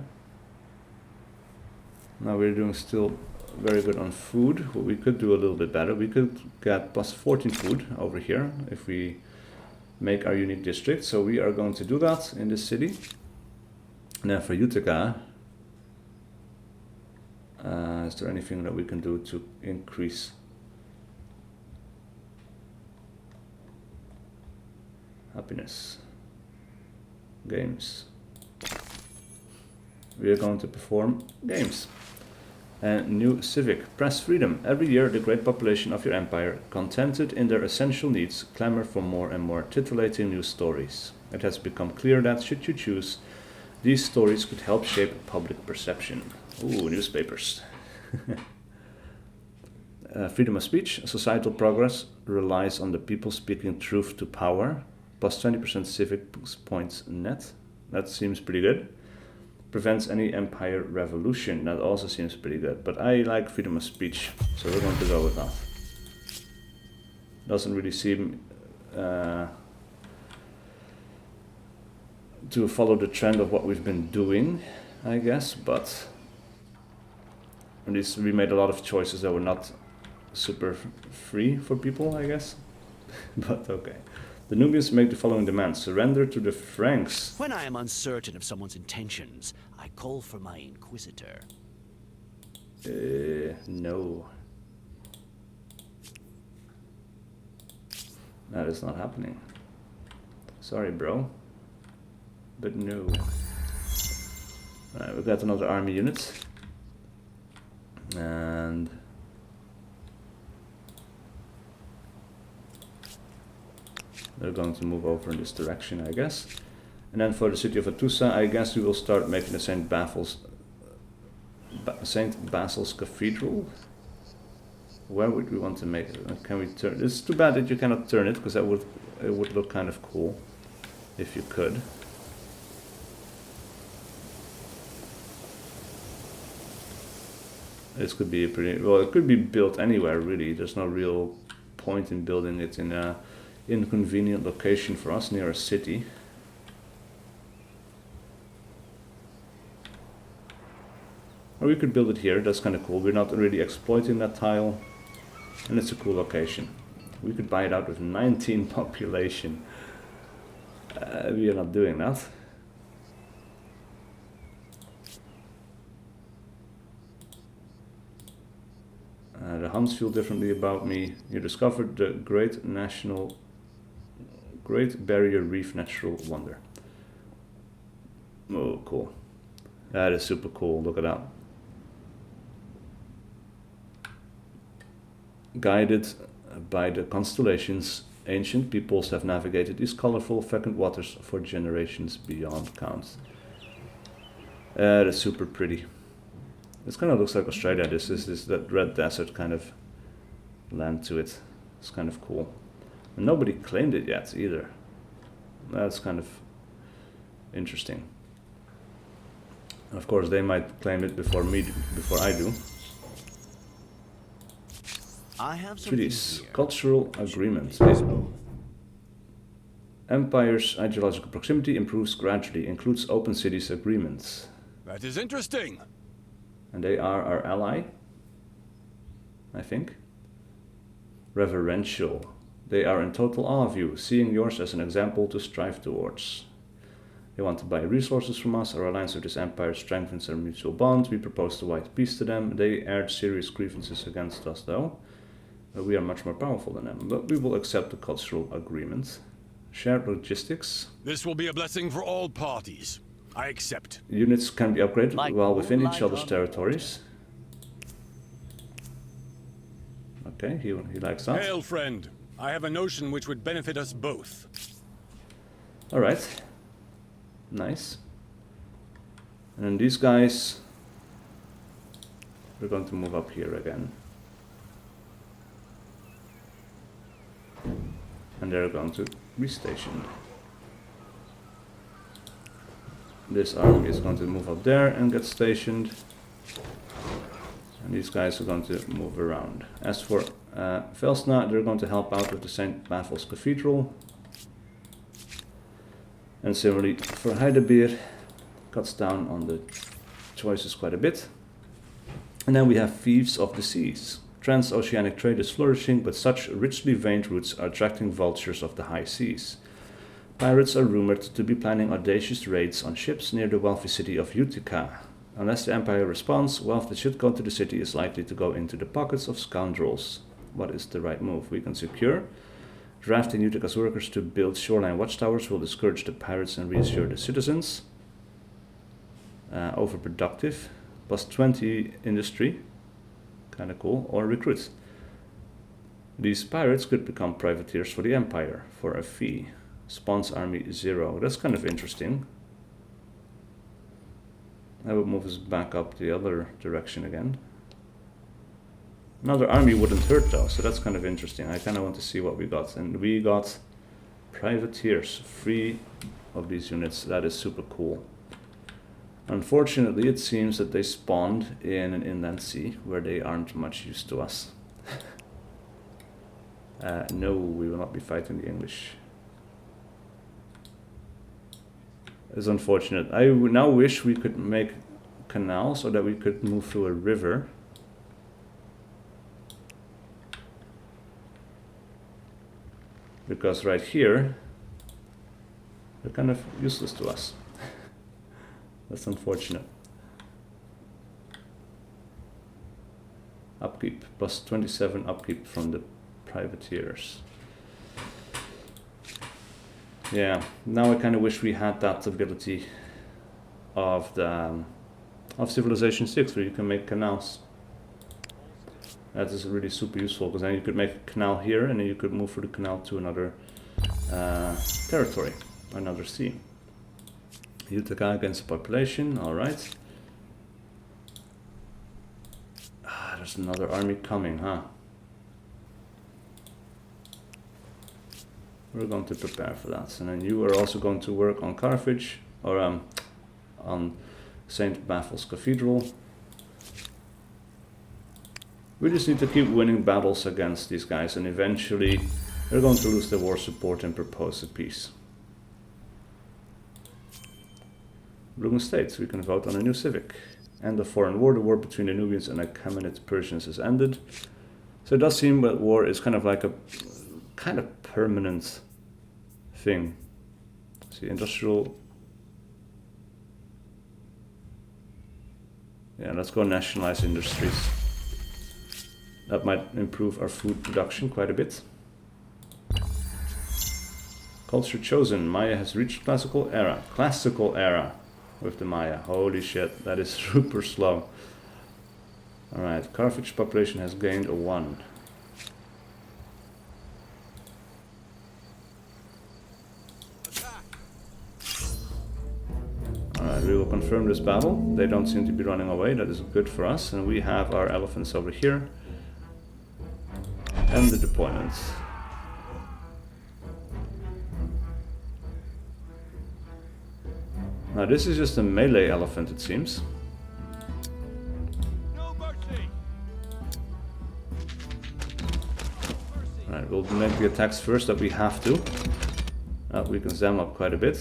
Now we're doing still very good on food. We could do a little bit better. We could get plus 14 food over here if we make our unique district. So we are going to do that in this city. And then for Utica, is there anything that we can do to increase happiness? Games. We are going to perform games. And new civic. Press freedom. Every year the great population of your empire, contented in their essential needs, clamor for more and more titillating new stories. It has become clear that, should you choose, these stories could help shape public perception. Ooh, newspapers. Freedom of speech. Societal progress relies on the people speaking truth to power. Plus 20% civic points net. That seems pretty good. Prevents any empire revolution. That also seems pretty good. But I like freedom of speech, so we're going to go with that. Doesn't really seem to follow the trend of what we've been doing, I guess, but at least we made a lot of choices that were not super free for people, I guess. But okay. The Nubians make the following demands. Surrender to the Franks. When I am uncertain of someone's intentions, I call for my inquisitor. No. That is not happening. Sorry, bro. But no. Alright, we've got another army unit. And they're going to move over in this direction, I guess. And then for the city of Atusa, I guess we will start making the St. Basil's Cathedral. Where would we want to make it? Can we turn? It's too bad that you cannot turn it, because it would look kind of cool if you could. This could be a pretty well. It could be built anywhere really. There's no real point in building it in a inconvenient location for us near a city. Or we could build it here. That's kind of cool. We're not really exploiting that tile, and it's a cool location. We could buy it out with 19 population. We are not doing that. The Huns feel differently about me. You discovered the Great Barrier Reef natural wonder. Oh, cool. That is super cool. Look at that. Guided by the constellations, ancient peoples have navigated these colorful, fecund waters for generations beyond count. That is super pretty. This kind of looks like Australia. This is that red desert kind of land to it. It's kind of cool. And nobody claimed it yet either. That's kind of interesting. And of course, they might claim it before I do. I have some Treaties. Cultural agreement. Empire's ideological proximity improves gradually. Includes open cities agreements. That is interesting. And they are our ally, I think. Reverential. They are in total awe of you, seeing yours as an example to strive towards. They want to buy resources from us. Our alliance with this empire strengthens our mutual bond. We propose to white peace to them. They aired serious grievances against us, though. We are much more powerful than them, but we will accept the cultural agreement. Shared logistics. This will be a blessing for all parties. I accept. Units can be upgraded Like while within each moonlight other's on territories. Okay, he likes that. Hail, friend. I have a notion which would benefit us both. Alright. Nice. And then these guys, we're going to move up here again. And they're going to be stationed. This army is going to move up there and get stationed. And these guys are going to move around. As for Velsna, they're going to help out with the St. Basil's Cathedral. And similarly for Heidebeer, cuts down on the choices quite a bit. And then we have Thieves of the Seas. Transoceanic trade is flourishing, but such richly veined routes are attracting vultures of the high seas. Pirates are rumored to be planning audacious raids on ships near the wealthy city of Utica. Unless the Empire responds, wealth that should go to the city is likely to go into the pockets of scoundrels. What is the right move? We can secure. Drafting Utica's workers to build shoreline watchtowers will discourage the pirates and reassure the citizens. Overproductive. Plus 20 industry. Kinda cool. Or recruit. These pirates could become privateers for the Empire for a fee. Spawns army 0. That's kind of interesting. I would move us back up the other direction again. Another army wouldn't hurt though, so that's kind of interesting. I kind of want to see what we got. And we got privateers, 3 of these units. That is super cool. Unfortunately, it seems that they spawned in an inland sea where they aren't much use to us. No, we will not be fighting the English. It's unfortunate. I now wish we could make canals so that we could move through a river. Because right here, they're kind of useless to us. That's unfortunate. Upkeep, plus 27 upkeep from the privateers. Yeah, now I kind of wish we had that ability of the of Civilization 6 where you can make canals. That is really super useful because then you could make a canal here and then you could move through the canal to another territory, another sea. Utica against the population, alright. There's another army coming, huh? We're going to prepare for that. And then you are also going to work on Carthage, or on St. Basil's Cathedral. We just need to keep winning battles against these guys, and eventually they're going to lose their war support and propose a peace. Blooming States, we can vote on a new civic. End of foreign war. The war between the Nubians and the Achaemenid Persians has ended. So it does seem that war is kind of like a kind of permanent thing. See, industrial. Yeah, let's go nationalize industries. That might improve our food production quite a bit. Culture chosen. Maya has reached classical era. Classical era with the Maya. Holy shit, that is super slow. Alright, Carthage population has gained a 1. Alright, we will confirm this battle. They don't seem to be running away, that is good for us. And we have our elephants over here. And the deployments. Now this is just a melee elephant, it seems. No mercy. Alright, we'll make the attacks first that we have to. We can zam up quite a bit.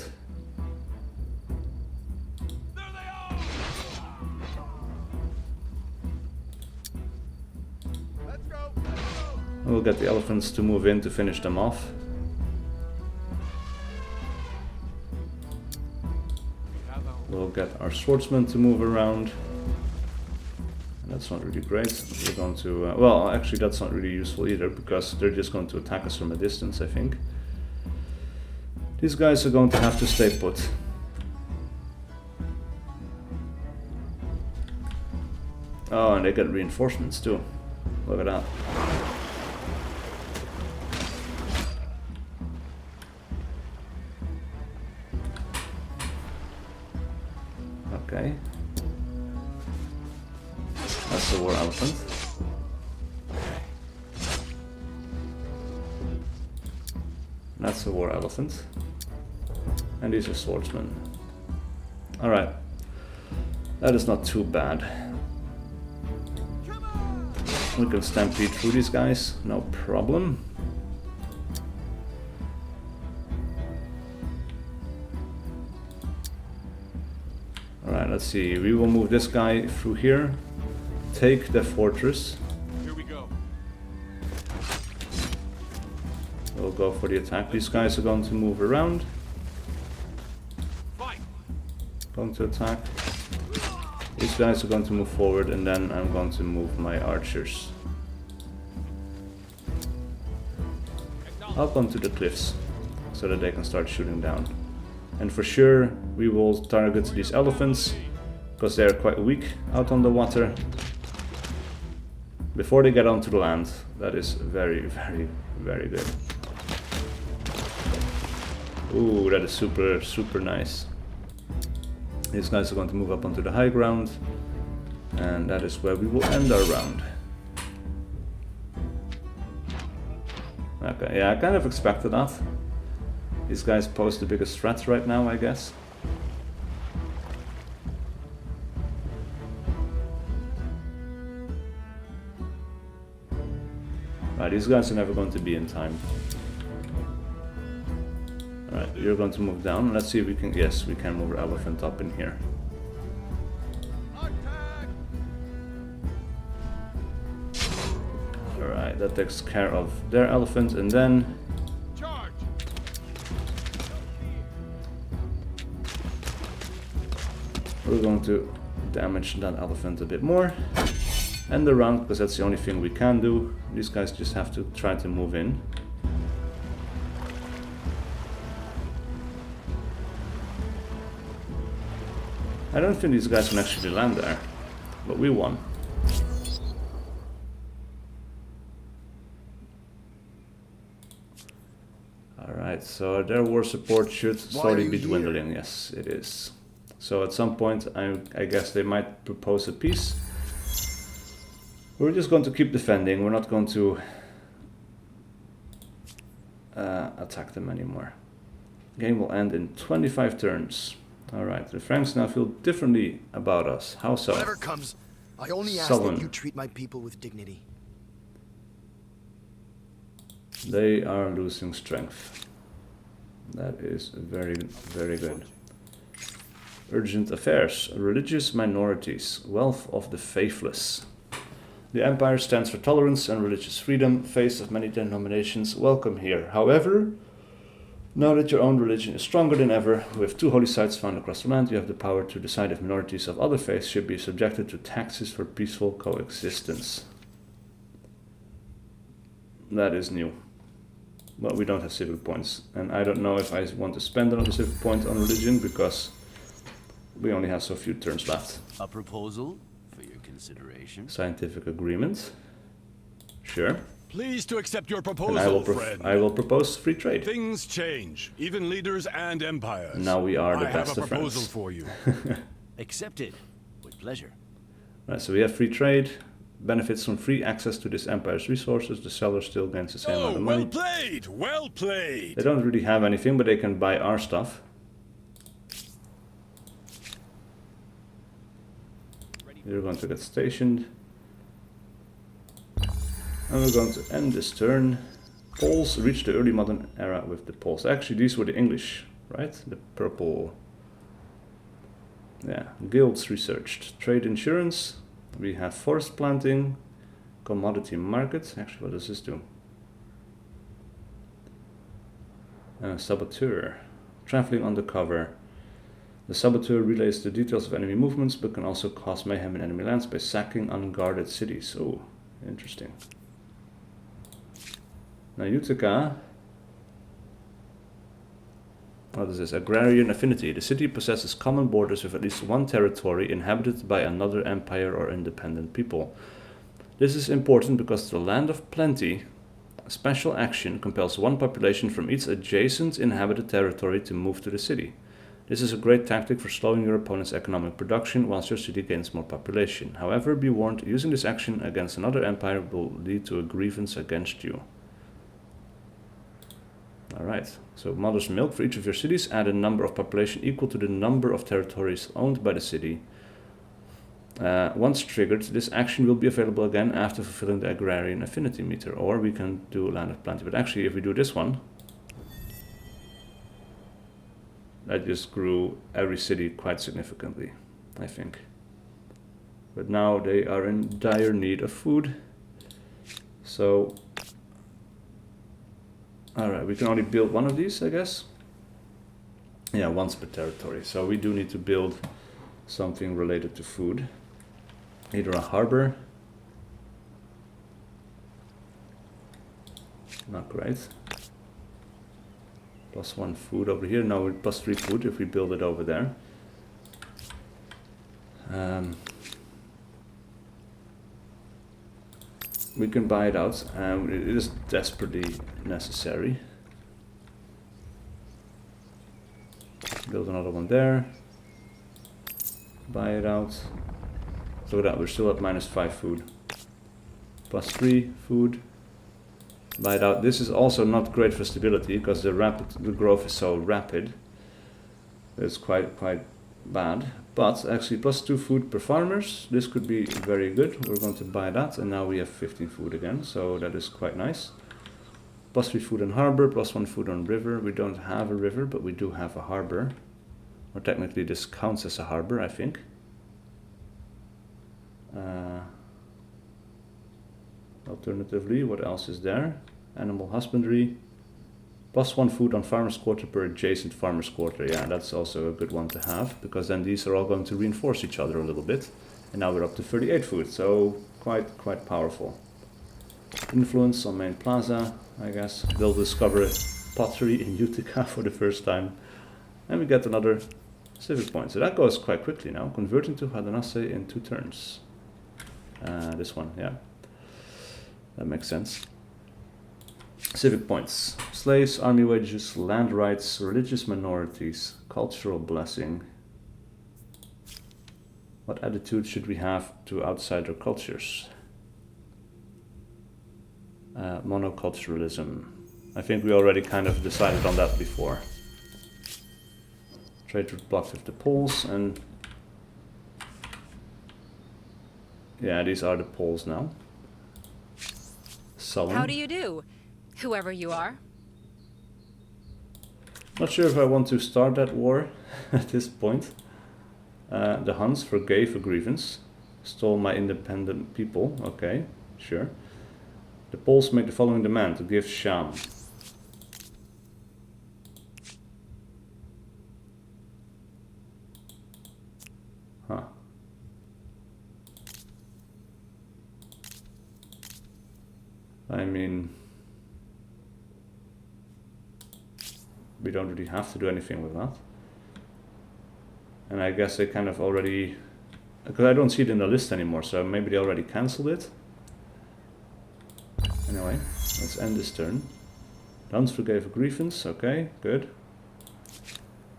There they are. Let's go. Let's go. We'll get the elephants to move in to finish them off. We'll get our swordsmen to move around. And that's not really great. We're going to... well, actually that's not really useful either, because they're just going to attack us from a distance, I think. These guys are going to have to stay put. Oh, and they get reinforcements too. Look at that. Okay. That's the war elephant. That's the war elephant. And these are swordsmen. Alright. That is not too bad. We can stampede through these guys, no problem. Alright, let's see. We will move this guy through here. Take the fortress. Here we go. We'll go for the attack. These guys are going to move around. Fight. Going to attack. These guys are going to move forward, and then I'm going to move my archers up onto the cliffs so that they can start shooting down. And for sure we will target these elephants because they're quite weak out on the water before they get onto the land. That is very, very, very good. Ooh, that is super, super nice. These guys are going to move up onto the high ground, and that is where we will end our round. Okay, yeah, I kind of expected that. These guys pose the biggest threat right now, I guess. Right, these guys are never going to be in time. Alright, you're going to move down. Let's see if we can... Yes, we can move our elephant up in here. Alright, that takes care of their elephant, and then... Charge. We're going to damage that elephant a bit more. End the round, because that's the only thing we can do. These guys just have to try to move in. I don't think these guys can actually land there, but we won. Alright, so their war support should slowly be dwindling. Yes, it is. So at some point, I guess they might propose a peace. We're just going to keep defending. We're not going to attack them anymore. Game will end in 25 turns. Alright, the Franks now feel differently about us. How so? Whatever comes, I only ask Sullen. that you treat my people with dignity. They are losing strength. That is very, very good. Urgent affairs. Religious minorities. Wealth of the faithless. The Empire stands for tolerance and religious freedom. Faiths of many denominations welcome here. However, now that your own religion is stronger than ever, with 2 holy sites found across the land, you have the power to decide if minorities of other faiths should be subjected to taxes for peaceful coexistence. That is new. But we don't have civic points. And I don't know if I want to spend another civic point on religion, because we only have so few turns left. A proposal for your consideration. Scientific agreement. Sure. Pleased to accept your And proposal, friend. I will propose free trade. Things change, even leaders and empires. Now we are the I best have a of proposal friends. for you. Accepted. With pleasure. Right, so we have free trade. Benefits from free access to this empire's resources. The seller still gains the same amount Oh, of well money. played! Well played! They don't really have anything, but they can buy our stuff. You're going to get stationed. And we're going to end this turn. Poles reached the early modern era with the Poles. Actually, these were the English, right? The purple. Yeah, guilds researched. Trade insurance. We have forest planting. Commodity market. Actually, what does this do? Saboteur. Traveling undercover. The saboteur relays the details of enemy movements, but can also cause mayhem in enemy lands by sacking unguarded cities. Oh, interesting. Now Utica. What is this? Agrarian affinity. The city possesses common borders with at least one territory inhabited by another empire or independent people. This is important because the land of plenty, special action compels one population from each adjacent inhabited territory to move to the city. This is a great tactic for slowing your opponent's economic production whilst your city gains more population. However, be warned, using this action against another empire will lead to a grievance against you. Alright, so mother's milk for each of your cities. Add a number of population equal to the number of territories owned by the city. Once triggered, this action will be available again after fulfilling the agrarian affinity meter. Or we can do land of plenty. But actually, if we do this one, that just grew every city quite significantly, I think. But now they are in dire need of food. So, alright, we can only build one of these, I guess. Yeah, once per territory. So we do need to build something related to food. Either a harbor. Not great. +1 food over here. Now we're +3 food if we build it over there. We can buy it out. It is desperately necessary. Build another one there. Buy it out. So that we're still at -5 food. +3 food. Buy it out. This is also not great for stability because the growth is so rapid. It's quite bad. But actually +2 food per farmers. This could be very good. We're going to buy that, and now we have 15 food again, so that is quite nice. +3 food on harbor, +1 food on river. We don't have a river, but we do have a harbor. Or technically this counts as a harbor, I think. Alternatively, what else is there? Animal husbandry. +1 food on farmer's quarter per adjacent farmer's quarter. Yeah, that's also a good one to have, because then these are all going to reinforce each other a little bit. And now we're up to 38 food, so quite powerful. Influence on main plaza, I guess. They'll discover pottery in Utica for the first time. And we get another civic point. So that goes quite quickly now. Converting to Hadanase in 2 turns. This one, yeah. That makes sense. Civic points. Slaves, army wages, land rights, religious minorities, cultural blessing. What attitude should we have to outsider cultures? Monoculturalism. I think we already kind of decided on that before. Trade route blocked with the poles, and yeah, these are the poles now. Sullen. How do you do, whoever you are? Not sure if I want to start that war at this point. The Huns forgave a grievance. Stole my independent people. Okay, sure. The Poles make the following demand: to give Sham. Huh. I mean, we don't really have to do anything with that. And I guess they kind of already, because I don't see it in the list anymore, so maybe they already cancelled it. Anyway, let's end this turn. Duns forgave a grievance, okay, good.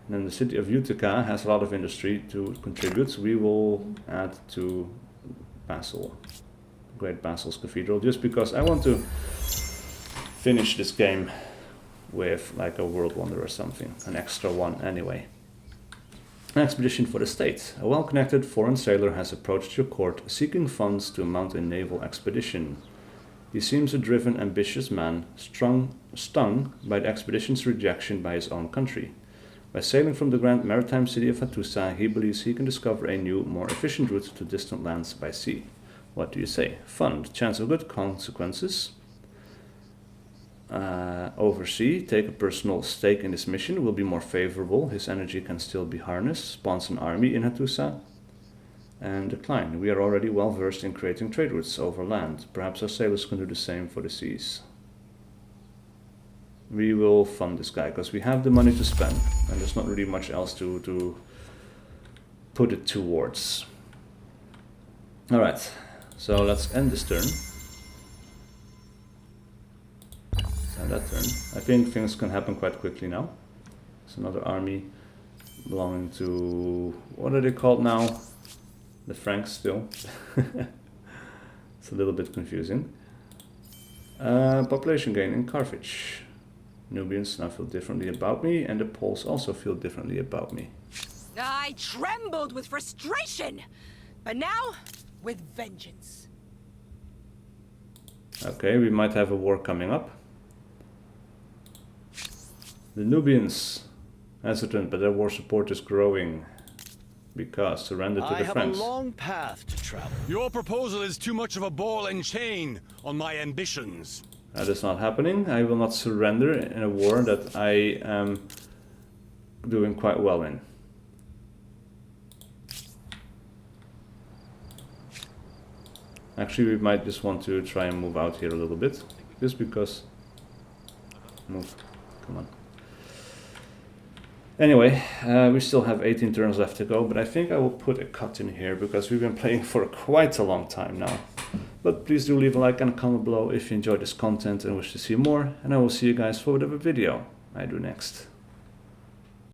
And then the city of Utica has a lot of industry to contribute, so we will add to Basel. Great Basil's Cathedral, just because I want to finish this game with like a world wonder or something, an extra one anyway. An expedition for the state. A well-connected foreign sailor has approached your court seeking funds to mount a naval expedition. He seems a driven, ambitious man, stung by the expedition's rejection by his own country. By sailing from the grand maritime city of Hattusa, he believes he can discover a new, more efficient route to distant lands by sea. What do you say? Fund. Chance of good consequences. Oversee. Take a personal stake in this mission. Will be more favorable. His energy can still be harnessed. Spawns an army in Hattusa. And decline. We are already well versed in creating trade routes over land. Perhaps our sailors can do the same for the seas. We will fund this guy because we have the money to spend. And there's not really much else to put it towards. Alright. So let's end this turn. Let's end that turn. I think things can happen quite quickly now. It's another army belonging to, what are they called now? The Franks still. It's a little bit confusing. Population gain in Carthage. Nubians now feel differently about me, and the Poles also feel differently about me. I trembled with frustration, but now with vengeance. Okay, we might have a war coming up. The Nubians hesitant, but their war support is growing because surrender to I the have Franks. a long path to travel. Your proposal is too much of a ball and chain on my ambitions. That is not happening. I will not surrender in a war that I am doing quite well in. Actually, we might just want to try and move out here a little bit, just because... Move. Come on. Anyway, we still have 18 turns left to go, but I think I will put a cut in here because we've been playing for quite a long time now. But please do leave a like and a comment below if you enjoyed this content and wish to see more, and I will see you guys for whatever video I do next.